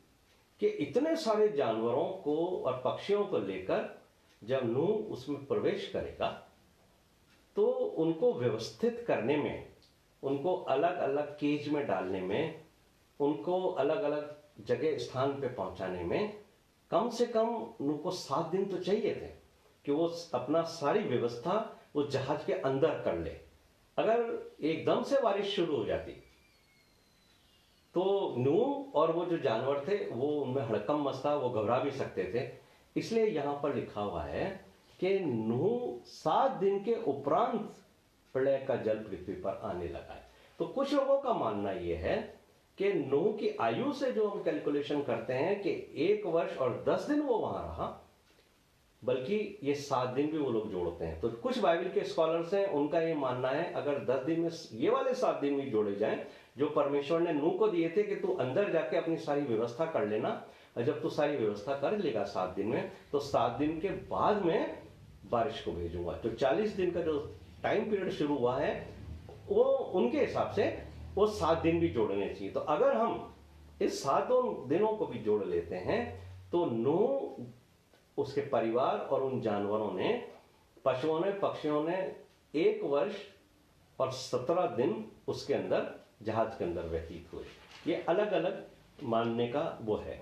कि इतने सारे जानवरों को और पक्षियों को लेकर जब नूह उसमें प्रवेश करेगा तो उनको व्यवस्थित करने में, उनको अलग अलग केज में डालने में, उनको अलग अलग जगह स्थान पे पहुंचाने में कम से कम नूह को 7 दिन तो चाहिए थे कि वो अपना सारी व्यवस्था वो जहाज के अंदर कर ले। अगर एकदम से बारिश शुरू हो जाती तो नूह और वो जो जानवर थे वो उनमें हड़कंप मचता, वो घबरा भी सकते थे। इसलिए यहां पर लिखा हुआ है कि नूह 7 दिन के उपरांत प्रलय का जल पृथ्वी पर आने लगा है। तो कुछ लोगों का मानना यह है कि नूह की आयु से जो हम कैलकुलेशन करते हैं कि 1 वर्ष और 10 दिन वो वहां रहा, बल्कि ये 7 दिन भी वो लोग जोड़ते हैं। तो कुछ बाइबल के स्कॉलर्स हैं, उनका ये मानना है अगर 10 दिन में ये वाले 7 दिन भी जोड़े जाएं जो परमेश्वर ने नूह को दिए थे कि तू अंदर जाके अपनी सारी व्यवस्था कर लेना, और जब तू सारी व्यवस्था कर लेगा 7 दिन में, तो 7 दिन के बाद में बारिश को भेजूंगा। तो 40 दिन का जो टाइम पीरियड शुरू हुआ है वो उनके हिसाब से वो 7 दिन भी जोड़ने चाहिए। तो अगर हम इस 7 दिनों को भी जोड़ लेते हैं तो नूह, उसके परिवार और उन जानवरों ने, पशुओं ने, पक्षियों ने 1 वर्ष और 17 दिन उसके अंदर, जहाज के अंदर व्यतीत हुए। ये अलग अलग मानने का वो है।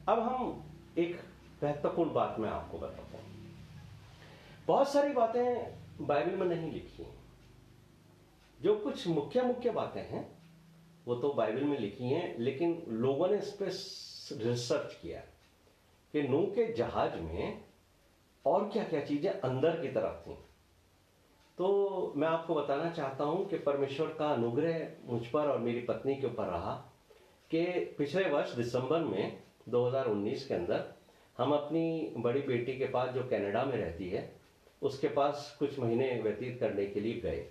अब हम एक महत्वपूर्ण बात मैं आपको बताता हूं। बहुत सारी बातें बाइबल में नहीं लिखी हैं। जो कुछ मुख्य मुख्य बातें हैं वो तो बाइबल में लिखी हैं, लेकिन लोगों ने इस पर रिसर्च किया कि नूह के जहाज में और क्या क्या चीजें अंदर की तरफ थी। तो मैं आपको बताना चाहता हूं कि परमेश्वर का अनुग्रह मुझ पर और मेरी पत्नी के ऊपर रहा कि पिछले वर्ष दिसंबर में 2019 के अंदर हम अपनी बड़ी बेटी के पास, जो कनाडा में रहती है, उसके पास कुछ महीने व्यतीत करने के लिए गए।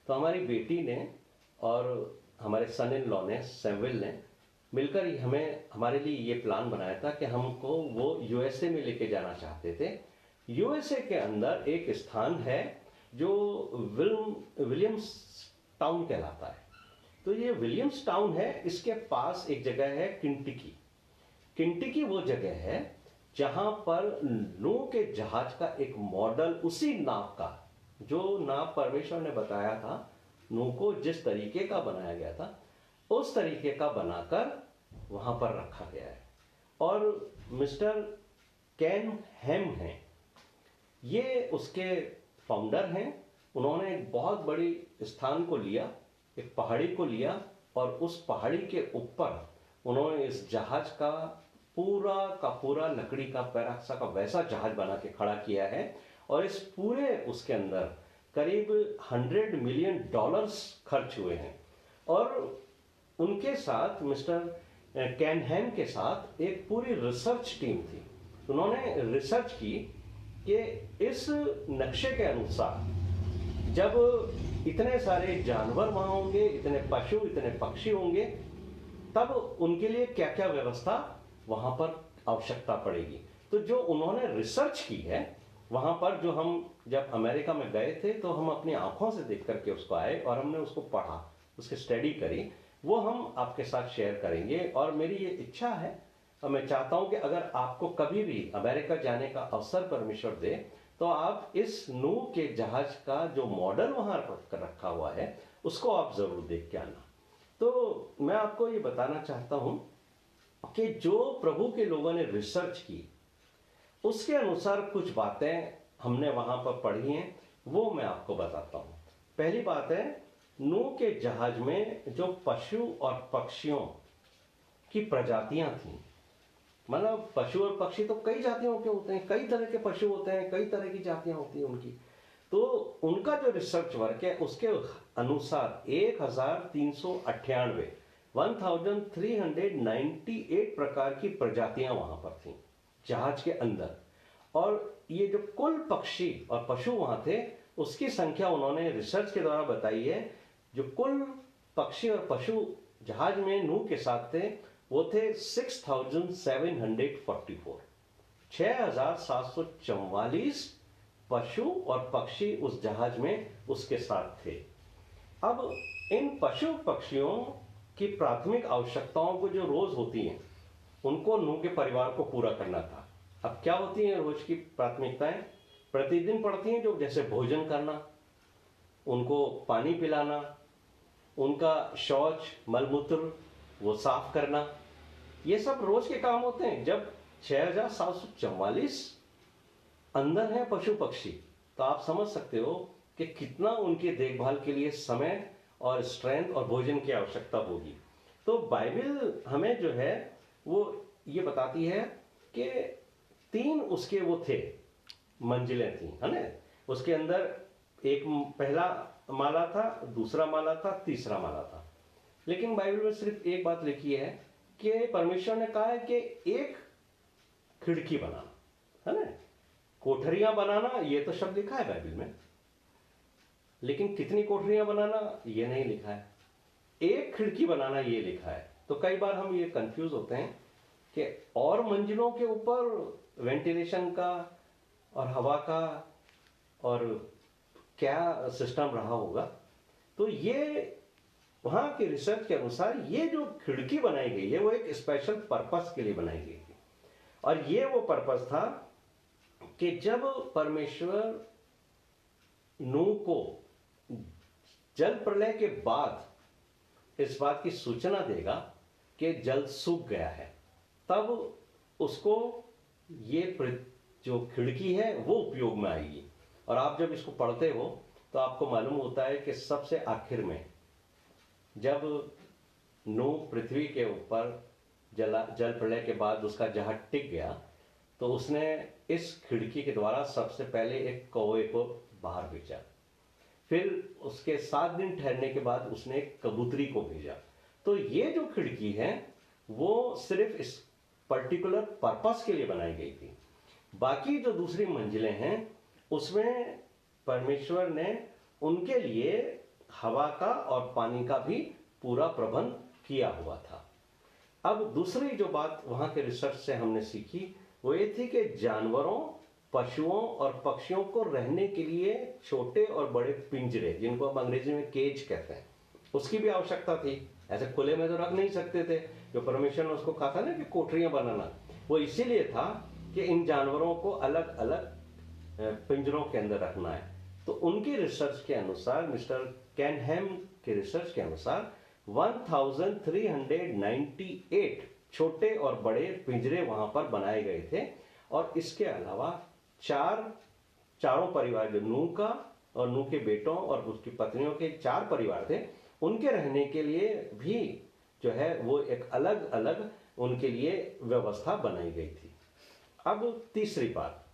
तो हमारी बेटी ने और हमारे सन इन लॉ ने, सैमुअल ने मिलकर हमारे लिए ये प्लान बनाया था कि हमको वो यूएसए में लेके जाना चाहते थे। यूएसए के अंदर एक स्थान है जो विलियम्स टाउन कहलाता है। तो ये विलियम्स टाउन है, इसके पास एक जगह है किंटिकी। किंटिकी वो जगह है जहां पर नूह के जहाज का एक मॉडल, उसी नाव का, जो नाव परमेश्वर ने बताया था नूह को, जिस तरीके का बनाया गया था उस तरीके का बनाकर वहां पर रखा गया है। और मिस्टर कैन हैम हैं, ये उसके फाउंडर हैं। उन्होंने एक बहुत बड़ी स्थान को लिया, एक पहाड़ी को लिया, और उस पहाड़ी के ऊपर उन्होंने इस जहाज का पूरा लकड़ी का, पैराक्सा का वैसा जहाज बना के खड़ा किया है। और इस पूरे उसके अंदर करीब $100 मिलियन खर्च हुए हैं। और उनके साथ, मिस्टर कैनहैम के साथ, एक पूरी रिसर्च टीम थी। उन्होंने रिसर्च की कि इस नक्शे के अनुसार जब इतने सारे जानवर वहां होंगे, इतने पशु, इतने पक्षी होंगे, तब उनके लिए क्या क्या व्यवस्था वहां पर आवश्यकता पड़ेगी। तो जो उन्होंने रिसर्च की है वहां पर, जो हम जब अमेरिका में गए थे तो हम अपनी आंखों से देख करके उसको आए और हमने उसको पढ़ा, उसकी स्टडी करी, वो हम आपके साथ शेयर करेंगे। और मेरी ये इच्छा है और मैं चाहता हूं कि अगर आपको कभी भी अमेरिका जाने का अवसर परमेश्वर दे तो आप इस नूह के जहाज का जो मॉडल वहां रखा हुआ है उसको आप जरूर देख के आना। तो मैं आपको ये बताना चाहता हूं कि जो प्रभु के लोगों ने रिसर्च की उसके अनुसार कुछ बातें हमने वहां पर पढ़ी हैं, वो मैं आपको बताता हूं। पहली बात है, नूह के जहाज में जो पशु और पक्षियों की प्रजातियां थी, मतलब पशु और पक्षी तो कई जातियों के होते हैं, कई तरह के पशु होते हैं, कई तरह की जातियां होती हैं उनकी। तो उनका जो रिसर्च वर्क है उसके अनुसार 1398 प्रकार की प्रजातियां वहां पर थी जहाज के अंदर। और ये जो कुल पक्षी और पशु वहां थे उसकी संख्या उन्होंने रिसर्च के द्वारा बताई है। जो कुल पक्षी और पशु जहाज में नूह के साथ थे वो थे 6744, 6744 पशु और पक्षी उस जहाज में उसके साथ थे। अब इन पशु पक्षियों की प्राथमिक आवश्यकताओं को जो रोज होती हैं उनको नूह के परिवार को पूरा करना था। अब क्या होती हैं रोज की प्राथमिकताएं? प्रतिदिन पड़ती हैं, जो जैसे भोजन करना, उनको पानी पिलाना, उनका शौच मलमूत्र वो साफ करना, ये सब रोज के काम होते हैं। जब 6744 अंदर है पशु पक्षी, तो आप समझ सकते हो कि कितना उनकी देखभाल के लिए समय और स्ट्रेंथ और भोजन की आवश्यकता होगी। तो बाइबल हमें जो है वो ये बताती है कि 3 उसके वो थे, मंजिलें थी, है ना। उसके अंदर एक पहला माला था, दूसरा माला था, तीसरा माला था। लेकिन बाइबल में सिर्फ एक बात लिखी है कि परमेश्वर ने कहा है कि एक खिड़की बनाना, है ना। कोठरियां बनाना ये तो शब्द लिखा है बाइबल में, लेकिन कितनी कोठरियां बनाना ये नहीं लिखा है। एक खिड़की बनाना ये लिखा है। तो कई बार हम ये कंफ्यूज होते हैं कि और मंजिलों के ऊपर वेंटिलेशन का और हवा का और क्या सिस्टम रहा होगा। तो ये वहां के रिसर्च के अनुसार ये जो खिड़की बनाई गई है वो एक स्पेशल पर्पस के लिए बनाई गई थी। और ये वो पर्पस था कि जब परमेश्वर नूह को जल प्रलय के बाद इस बात की सूचना देगा कि जल सूख गया है, तब उसको ये जो खिड़की है वो उपयोग में आएगी। और आप जब इसको पढ़ते हो तो आपको मालूम होता है कि सबसे आखिर में जब नूह पृथ्वी के ऊपर जल प्रलय के बाद उसका जहाज टिक गया, तो उसने इस खिड़की के द्वारा सबसे पहले एक कौवे को बाहर भेजा। फिर उसके 7 दिन ठहरने के बाद उसने एक कबूतरी को भेजा। तो ये जो खिड़की है वो सिर्फ इस पर्टिकुलर पर्पस के लिए बनाई गई थी। बाकी जो दूसरी मंजिलें हैं उसमें परमेश्वर ने उनके लिए हवा का और पानी का भी पूरा प्रबंध किया हुआ था। अब दूसरी जो बात वहां के रिसर्च से हमने सीखी वो ये थी कि जानवरों, पशुओं और पक्षियों को रहने के लिए छोटे और बड़े पिंजरे, जिनको हम अंग्रेजी में केज कहते हैं, उसकी भी आवश्यकता थी। ऐसे खुले में तो रख नहीं सकते थे। जो परमेश्वर ने उसको कहा था ना कि कोठरियां बनाना, वो इसीलिए था कि इन जानवरों को अलग अलग पिंजरों के अंदर रखना है। तो उनकी रिसर्च के अनुसार, मिस्टर कैनहैम के रिसर्च के अनुसार 1398 छोटे और बड़े पिंजरे वहां पर बनाए गए थे। और इसके अलावा चारों परिवार, जो नूह का और नूह के बेटों और उसकी पत्नियों के 4 परिवार थे, उनके रहने के लिए भी जो है वो एक अलग अलग उनके लिए व्यवस्था बनाई गई थी। अब तीसरी बात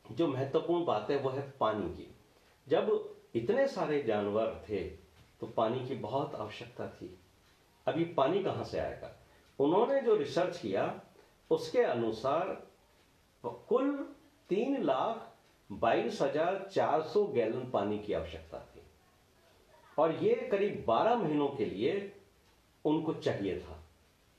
जो महत्वपूर्ण बात है वो है पानी की। जब इतने सारे जानवर थे तो पानी की बहुत आवश्यकता थी। अभी पानी कहां से आएगा? उन्होंने जो रिसर्च किया उसके अनुसार कुल 3,22,400 गैलन पानी की आवश्यकता थी। और ये करीब 12 महीनों के लिए उनको चाहिए था।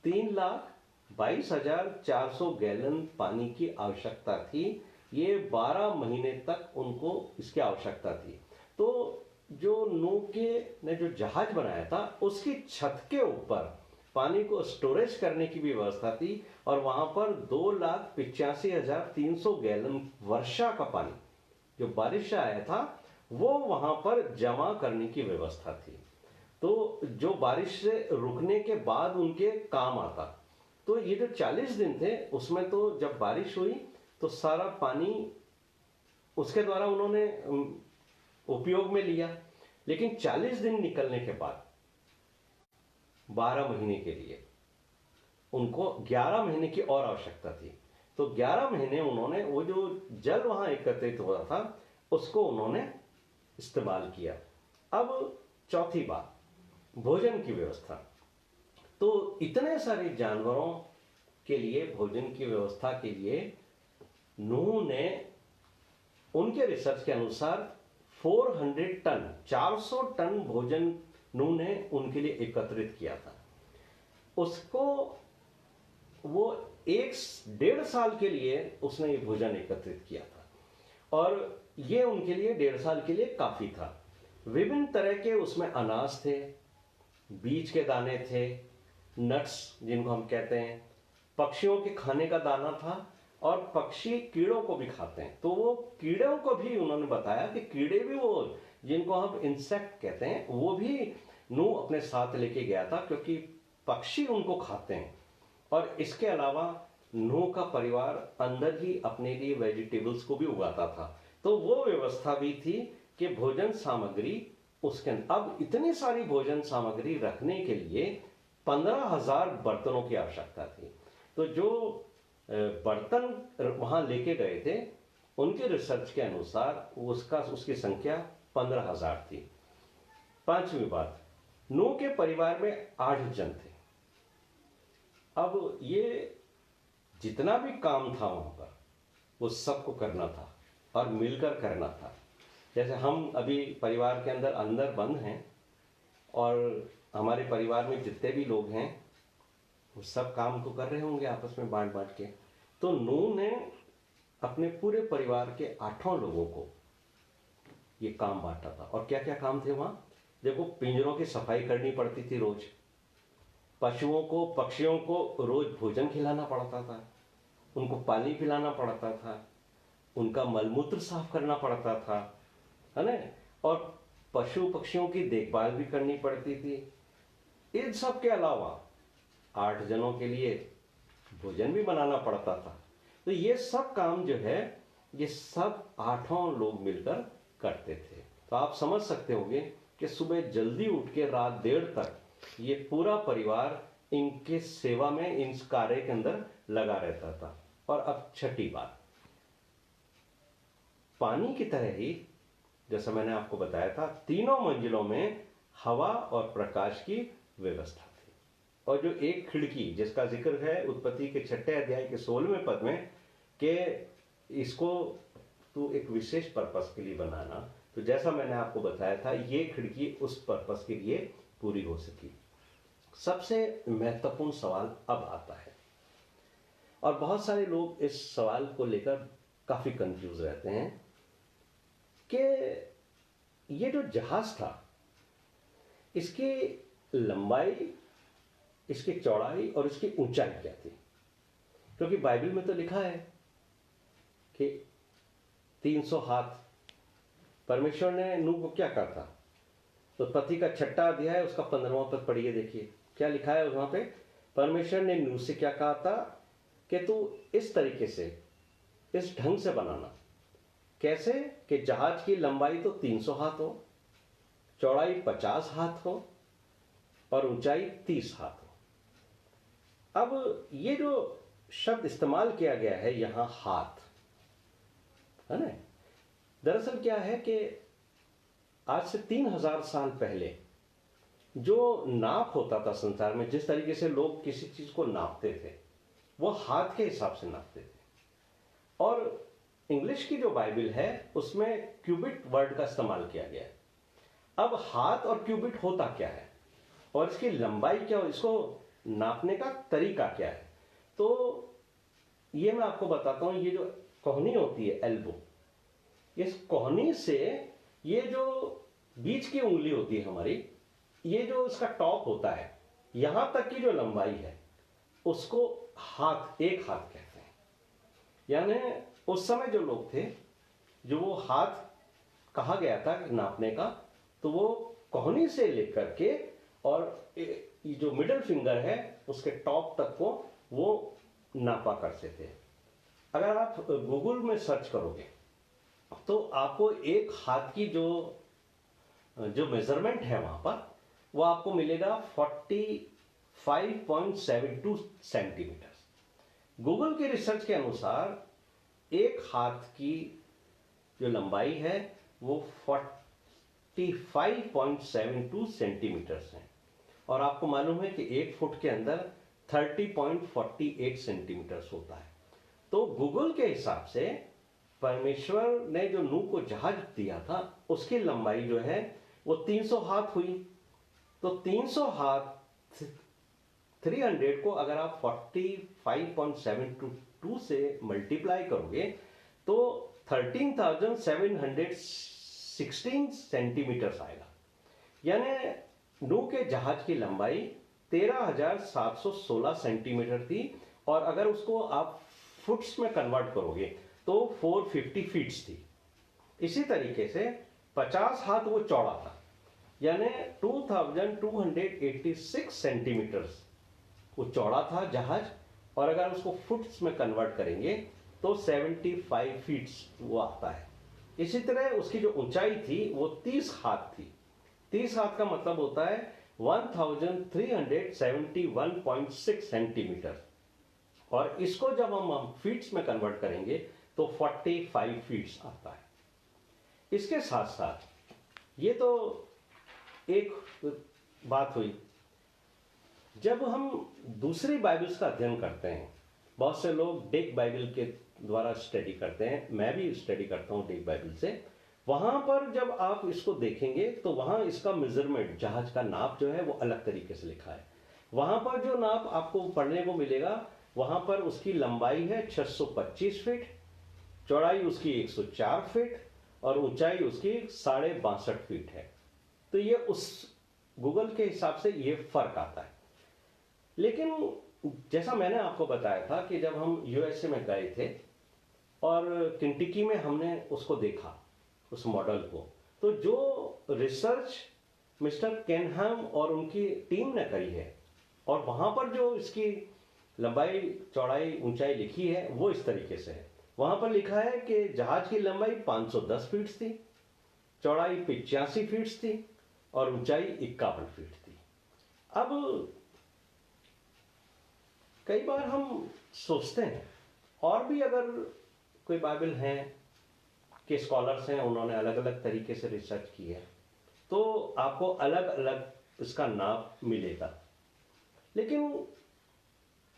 3,22,400 गैलन पानी की आवश्यकता थी। ये 12 महीने तक उनको इसकी आवश्यकता थी। तो जो नूह के ने जो जहाज बनाया था उसकी छत के ऊपर पानी को स्टोरेज करने की भी व्यवस्था थी। और वहां पर 2,85,300 गैलन वर्षा का पानी, जो बारिश से आया था, वो वहां पर जमा करने की व्यवस्था थी। तो जो बारिश से रुकने के बाद उनके काम आता। तो ये जो 40 दिन थे उसमें तो जब बारिश हुई तो सारा पानी उसके द्वारा उन्होंने उपयोग में लिया। लेकिन 40 दिन निकलने के बाद 12 महीने के लिए उनको 11 महीने की और आवश्यकता थी। तो 11 महीने उन्होंने वो जो जल वहां एकत्रित हो रहा था उसको उन्होंने इस्तेमाल किया। अब चौथी बात, भोजन की व्यवस्था। तो इतने सारे जानवरों के लिए भोजन की व्यवस्था के लिए नूह ने, उनके रिसर्च के अनुसार 400 टन भोजन नूह ने उनके लिए एकत्रित किया था। उसको वो 1.5 साल के लिए उसने ये भोजन एकत्रित किया था। और ये उनके लिए 1.5 साल के लिए काफी था। विभिन्न तरह के उसमें अनाज थे, बीज के दाने थे, नट्स जिनको हम कहते हैं, पक्षियों के खाने का दाना था, और पक्षी कीड़ों को भी खाते हैं, तो वो कीड़ों को भी उन्होंने बताया कि कीड़े भी, वो जिनको हम इंसेक्ट कहते हैं, वो भी नूह अपने साथ लेके गया था, क्योंकि पक्षी उनको खाते हैं। और इसके अलावा नूह का परिवार अंदर ही अपने लिए वेजिटेबल्स को भी उगाता था, तो वो व्यवस्था भी थी कि भोजन सामग्री उसके अब इतनी सारी भोजन सामग्री रखने के लिए 15,000 बर्तनों की आवश्यकता थी। तो जो बर्तन वहां लेके गए थे, उनके रिसर्च के अनुसार उसकी संख्या 15,000 थी। पांचवी बात, नूह के परिवार में 8 जन थे। अब ये जितना भी काम था वहां पर, वो सबको करना था और मिलकर करना था। जैसे हम अभी परिवार के अंदर अंदर बंद हैं, और हमारे परिवार में जितने भी लोग हैं वो सब काम को कर रहे होंगे आपस में बांट बांट के। तो नूह ने अपने पूरे परिवार के 8 लोगों को ये काम बांटा था। और क्या क्या काम थे वहां? देखो, पिंजरों की सफाई करनी पड़ती थी रोज, पशुओं को, पक्षियों को रोज भोजन खिलाना पड़ता था, उनको पानी पिलाना पड़ता था, उनका मलमूत्र साफ करना पड़ता था, है ना, और पशु पक्षियों की देखभाल भी करनी पड़ती थी। इन सब के अलावा 8 जनों के लिए भोजन भी बनाना पड़ता था। तो ये सब काम जो है, ये सब 8 लोग मिलकर करते थे। तो आप समझ सकते होंगे कि सुबह जल्दी उठ के रात देर तक ये पूरा परिवार इनके सेवा में, इन कार्य के अंदर लगा रहता था। और अब छठी बात, पानी की तरह ही, जैसा मैंने आपको बताया था, तीनों मंजिलों में हवा और प्रकाश की व्यवस्था थी। और जो एक खिड़की जिसका जिक्र है उत्पत्ति के 6 अध्याय के 16वें पद में, कि इसको तू एक विशेष पर्पस के लिए बनाना, तो जैसा मैंने आपको बताया था, ये खिड़की उस पर्पस के लिए पूरी हो सकी। सबसे महत्वपूर्ण सवाल अब आता है, और बहुत सारे लोग इस सवाल को लेकर काफी कंफ्यूज रहते हैं कि ये जो जहाज था, इसकी लंबाई, इसकी चौड़ाई और इसकी ऊंचाई क्या थी? क्योंकि बाइबल में तो लिखा है कि 300 हाथ। परमेश्वर ने नूह को क्या कहा था? तो उत्पत्ति का 6 अध्याय उसका 15वां पद पढ़िए, देखिए क्या लिखा है वहां पे। परमेश्वर ने नूह से क्या कहा था कि तू इस तरीके से, इस ढंग से बनाना। कैसे? कि जहाज की लंबाई तो 300 हाथ हो, चौड़ाई 50 हाथ हो और ऊंचाई 30 हाथ हो। अब ये जो शब्द इस्तेमाल किया गया है यहां, हाथ, है ना, दरअसल क्या है कि आज से 3000 साल पहले जो नाप होता था संसार में, जिस तरीके से लोग किसी चीज को नापते थे, वो हाथ के हिसाब से नापते थे। और इंग्लिश की जो बाइबल है उसमें क्यूबिट वर्ड का इस्तेमाल किया गया है। अब हाथ और क्यूबिट होता क्या है और इसकी लंबाई क्या हो, इसको नापने का तरीका क्या है, तो ये मैं आपको बताता हूं। ये जो कोहनी होती है, एल्बो, इस कोहनी से ये जो बीच की उंगली होती है हमारी, ये जो इसका टॉप होता है, यहां तक की जो लंबाई है उसको हाथ, एक हाथ कहते हैं। यानी उस समय जो लोग थे, जो वो हाथ कहा गया था नापने का, तो वो कोहनी से लेकर के और ये जो मिडिल फिंगर है उसके टॉप तक को वो नापा करते थे। अगर आप गूगल में सर्च करोगे तो आपको एक हाथ की जो मेजरमेंट है वहां पर, वो आपको मिलेगा 45.72 सेंटीमीटर। गूगल के रिसर्च के अनुसार एक हाथ की जो लंबाई है वो 45.72 सेंटीमीटर है। और आपको मालूम है कि 1 फुट के अंदर 30.48 सेंटीमीटर होता है। तो गूगल के हिसाब से परमेश्वर ने जो नूह को जहाज दिया था उसकी लंबाई जो है वो 300 हाथ हुई। तो 300 हाथ 300 को अगर आप 45.72 से मल्टीप्लाई करोगे तो 13,716 सेंटीमीटर आएगा। यानी नूह के जहाज की लंबाई 13,716 सेंटीमीटर थी और अगर उसको आप फुट्स में कन्वर्ट करोगे तो 450 फीट्स थी। इसी तरीके से 50 हाथ वो चौड़ा था, यानी 2286 सेंटीमीटर्स वो चौड़ा था जहाज। और अगर उसको फुट्स में कन्वर्ट करेंगे तो 75 फीट्स वो आता है। इसी तरह उसकी जो ऊंचाई थी वो 30 हाथ थी। 30 हाथ का मतलब होता है 1371.6 सेंटीमीटर। और इसको जब हम फीट्स में कन्वर्ट करेंगे तो 45 फीट्स आता है। इसके साथ साथ ये तो एक बात हुई। जब हम दूसरी बाइबल्स का अध्ययन करते हैं, बहुत से लोग डेक बाइबल के द्वारा स्टडी करते हैं, मैं भी स्टडी करता हूं डेक बाइबल से। वहां पर जब आप इसको देखेंगे तो वहां इसका मेजरमेंट, जहाज का नाप जो है वो अलग तरीके से लिखा है। वहां पर जो नाप आपको पढ़ने को मिलेगा, वहां पर उसकी लंबाई है 625 फीट, चौड़ाई उसकी 104 फीट और ऊंचाई उसकी 62.5 फीट है। तो ये उस गूगल के हिसाब से ये फर्क आता है। लेकिन जैसा मैंने आपको बताया था कि जब हम यूएसए में गए थे और केंटकी में हमने उसको देखा, उस मॉडल को, तो जो रिसर्च मिस्टर केनहम और उनकी टीम ने करी है और वहां पर जो इसकी लंबाई, चौड़ाई, ऊंचाई लिखी है वो इस तरीके से है। वहां पर लिखा है कि जहाज की लंबाई 510 फीट थी, चौड़ाई 85 फीट थी और ऊंचाई 51 फीट थी। अब कई बार हम सोचते हैं, और भी अगर कोई बाइबल हैं के स्कॉलर्स हैं, उन्होंने अलग अलग तरीके से रिसर्च की है, तो आपको अलग अलग इसका नाप मिलेगा। लेकिन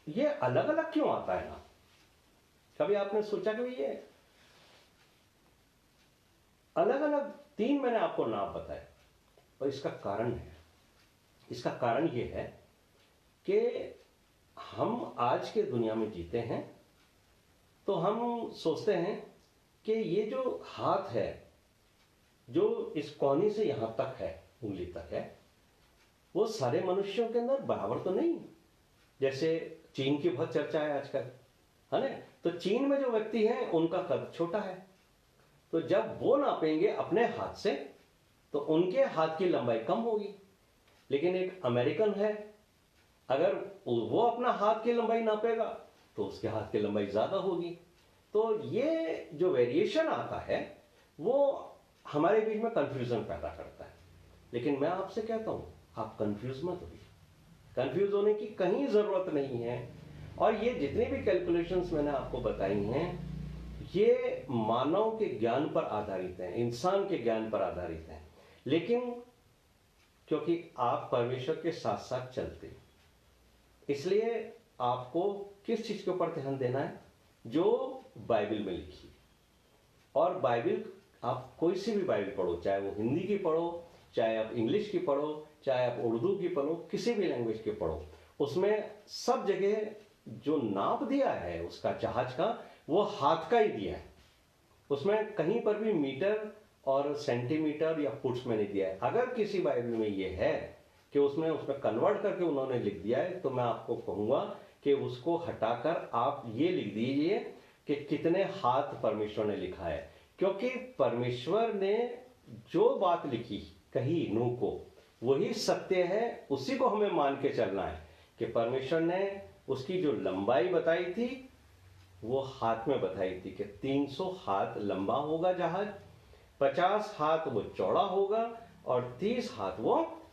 ये अलग अलग क्यों आता है नाप? कभी आपने सोचा कि ये अलग अलग 3 मैंने आपको नाप बताए, और इसका कारण है, इसका कारण ये है कि हम आज के दुनिया में जीते हैं, तो हम सोचते हैं कि ये जो हाथ है, जो इस कोहनी से यहां तक है, उंगली तक है, वो सारे मनुष्यों के अंदर बराबर तो नहीं। जैसे चीन की बहुत चर्चा है आजकल, है ना? तो चीन में जो व्यक्ति हैं उनका कद छोटा है, तो जब वो नापेंगे अपने हाथ से तो उनके हाथ की लंबाई कम होगी। लेकिन एक अमेरिकन है, अगर वो अपना हाथ की लंबाई नापेगा तो उसके हाथ की लंबाई ज्यादा होगी। तो ये जो वेरिएशन आता है वो हमारे बीच में कंफ्यूजन पैदा करता है। लेकिन मैं आपसे कहता हूं, आप कंफ्यूज मत होइए, कंफ्यूज होने की कहीं जरूरत नहीं है। और ये जितनी भी कैलकुलेशंस मैंने आपको बताई हैं, ये मानव के ज्ञान पर आधारित हैं, इंसान के ज्ञान पर आधारित हैं। लेकिन क्योंकि आप परमेश्वर के साथ साथ चलते हैं, इसलिए आपको किस चीज के ऊपर ध्यान देना है? जो बाइबल में लिखी। और बाइबल, आप कोई सी भी बाइबल पढ़ो, चाहे वो हिंदी की पढ़ो, चाहे आप इंग्लिश की पढ़ो, चाहे आप उर्दू की पढ़ो, किसी भी लैंग्वेज की पढ़ो, उसमें सब जगह जो नाप दिया है उसका जहाज का, वो हाथ का ही दिया है। उसमें कहीं पर भी मीटर और सेंटीमीटर या फुट्स में नहीं दिया है। अगर किसी बाइबल में ये है कि उसमें कन्वर्ट करके उन्होंने लिख दिया है, तो मैं आपको कहूंगा कि उसको हटाकर आप ये लिख दीजिए कि कितने हाथ परमेश्वर ने लिखा है। क्योंकि परमेश्वर ने जो बात लिखी, कही नूह को, वही सत्य है, उसी को हमें मान के चलना है कि परमेश्वर ने उसकी जो लंबाई बताई थी वो हाथ में बताई थी कि 300 हाथ लंबा होगा जहाज, 50 हाथ वो चौड़ा होगा और 30 हाथ वो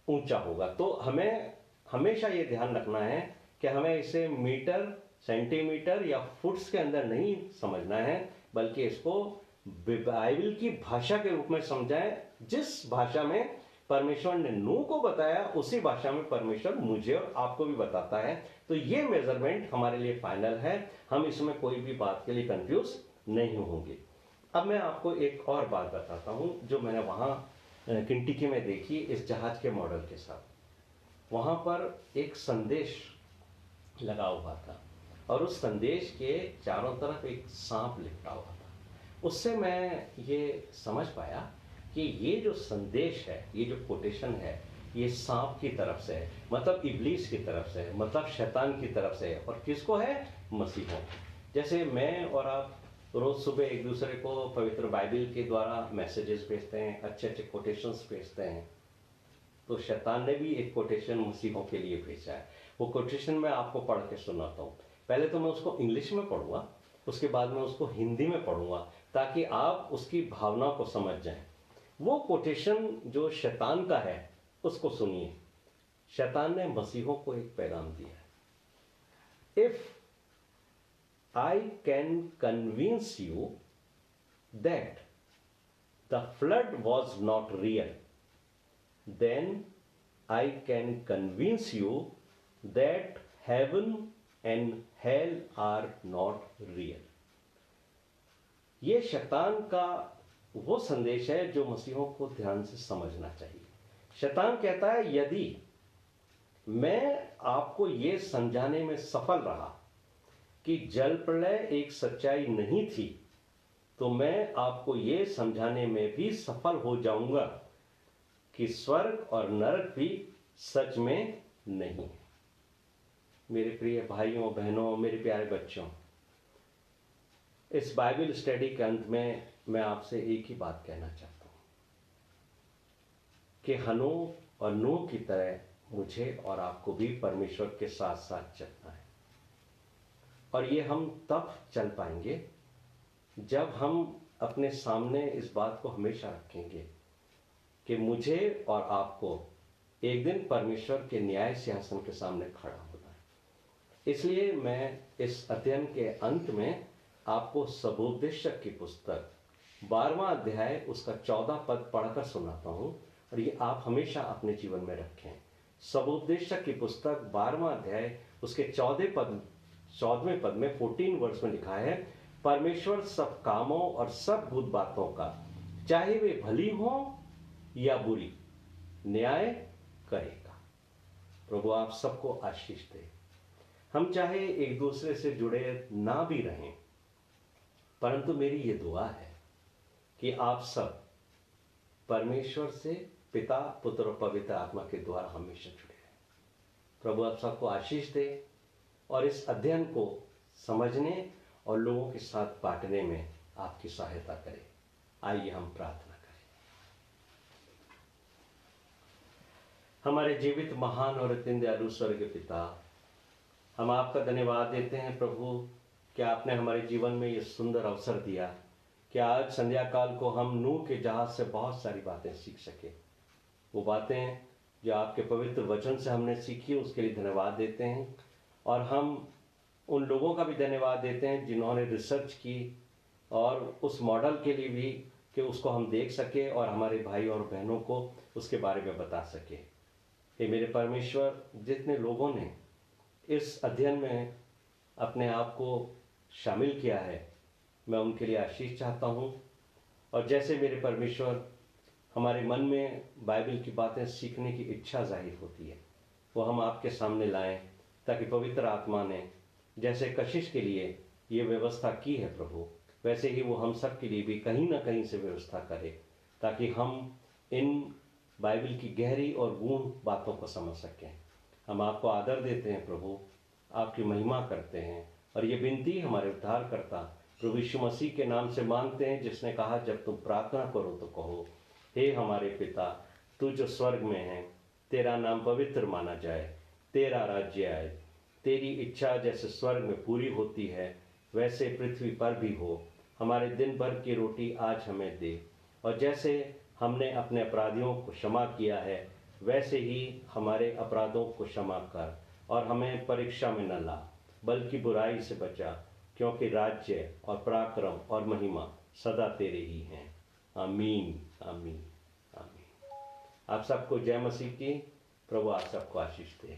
ऊंचा होगा। तो हमें हमेशा ये ध्यान रखना है कि हमें इसे मीटर, सेंटीमीटर या फुट्स के अंदर नहीं समझना है, बल्कि इसको बाइबल की भाषा के रूप में समझाएं। जिस भाषा में परमेश्वर ने नूह को बताया, उसी भाषा में परमेश्वर मुझे और आपको भी बताता है। तो ये मेजरमेंट हमारे लिए फाइनल है, हम इसमें कोई भी बात के लिए कंफ्यूज नहीं होंगे। अब मैं आपको एक और बात बताता हूं जो मैंने वहां केंटकी में देखी, इस जहाज के मॉडल के साथ। वहां पर एक संदेश लगा हुआ था और उस संदेश के चारों तरफ एक सांप लिपटा हुआ था। उससे मैं ये समझ पाया कि ये जो संदेश है, ये जो कोटेशन है, ये सांप की तरफ से है, मतलब इब्लीस की तरफ से है, मतलब शैतान की तरफ से है। और किसको है? मसीहों। जैसे मैं और आप रोज सुबह एक दूसरे को पवित्र बाइबल के द्वारा मैसेजेस भेजते हैं, अच्छे अच्छे कोटेशंस भेजते हैं, तो शैतान ने भी एक कोटेशन मसीहों के लिए भेजा है। वो कोटेशन मैं आपको पढ़ के सुनाता हूँ। पहले तो मैं उसको इंग्लिश में पढ़ूंगा, उसके बाद में उसको हिंदी में पढ़ूंगा, ताकि आप उसकी भावना को समझ जाएं। वो कोटेशन जो शैतान का है उसको सुनिए। शैतान ने मसीहों को एक पैगाम दिया है, if I can convince you that the flood was not real, then I can convince you that heaven and hell are not real. ये शैतान का वो संदेश है जो मसीहों को ध्यान से समझना चाहिए। शैतान कहता है, यदि मैं आपको ये समझाने में सफल रहा कि जल प्रलय एक सच्चाई नहीं थी, तो मैं आपको ये समझाने में भी सफल हो जाऊंगा कि स्वर्ग और नरक भी सच में नहीं है। मेरे प्रिय भाइयों बहनों, मेरे प्यारे बच्चों, इस बाइबल स्टडी के अंत में मैं आपसे एक ही बात कहना चाहता हूं कि हनोक और नूह की तरह मुझे और आपको भी परमेश्वर के साथ साथ चलना है। और ये हम तब चल पाएंगे जब हम अपने सामने इस बात को हमेशा रखेंगे कि मुझे और आपको एक दिन परमेश्वर के न्याय सिंहासन के सामने खड़ा होना है। इसलिए मैं इस अध्ययन के अंत में आपको सबोपदेशक की पुस्तक 12वां अध्याय उसका 14 पद पढ़कर सुनाता हूं, और ये आप हमेशा अपने जीवन में रखें। सबोपदेशक की पुस्तक 12वां अध्याय उसके 14वें पद में 14 वर्ष में लिखा है, परमेश्वर सब कामों और सब बुरी बातों का, चाहे वे भली हो या बुरी, न्याय करेगा। प्रभु आप सबको आशीष दे। हम चाहे एक दूसरे से जुड़े ना भी रहें, परंतु मेरी ये दुआ है कि आप सब परमेश्वर से पिता, पुत्र और पवित्र आत्मा के द्वारा हमेशा जुड़े रहें। प्रभु आप सबको आशीष दे और इस अध्ययन को समझने और लोगों के साथ बांटने में आपकी सहायता करे। आइए हम प्रार्थना करें। हमारे जीवित, महान और अत्यंत दयालु स्वर्गीय पिता, हम आपका धन्यवाद देते हैं प्रभु कि आपने हमारे जीवन में ये सुंदर अवसर दिया कि आज संध्या काल को हम नूह के जहाज से बहुत सारी बातें सीख सके। वो बातें जो आपके पवित्र वचन से हमने सीखी, उसके लिए धन्यवाद देते हैं। और हम उन लोगों का भी धन्यवाद देते हैं जिन्होंने रिसर्च की, और उस मॉडल के लिए भी कि उसको हम देख सके और हमारे भाई और बहनों को उसके बारे में बता सके। हे मेरे परमेश्वर, जितने लोगों ने इस अध्ययन में अपने आप को शामिल किया है, मैं उनके लिए आशीष चाहता हूँ। और जैसे मेरे परमेश्वर हमारे मन में बाइबल की बातें सीखने की इच्छा जाहिर होती है, वो हम आपके सामने लाएं, ताकि पवित्र आत्मा ने जैसे कशिश के लिए ये व्यवस्था की है प्रभु, वैसे ही वो हम सब के लिए भी कहीं ना कहीं से व्यवस्था करे, ताकि हम इन बाइबल की गहरी और गूढ़ बातों को समझ सकें। हम आपको आदर देते हैं प्रभु, आपकी महिमा करते हैं, और ये विनती हमारे उद्धारकर्ता प्रभु यीशु मसीह के नाम से मांगते हैं, जिसने कहा, जब तुम प्रार्थना करो तो कहो, हे हमारे पिता, तू जो स्वर्ग में है, तेरा नाम पवित्र माना जाए, तेरा राज्य आए, तेरी इच्छा जैसे स्वर्ग में पूरी होती है वैसे पृथ्वी पर भी हो। हमारे दिन भर की रोटी आज हमें दे, और जैसे हमने अपने अपराधियों को क्षमा किया है, वैसे ही हमारे अपराधों को क्षमा कर, और हमें परीक्षा में न ला, बल्कि बुराई से बचा, क्योंकि राज्य और पराक्रम और महिमा सदा तेरे ही हैं। आमीन, आमीन, आमीन। आप सबको जय मसीह की। प्रभु आप सबको आशीष दे।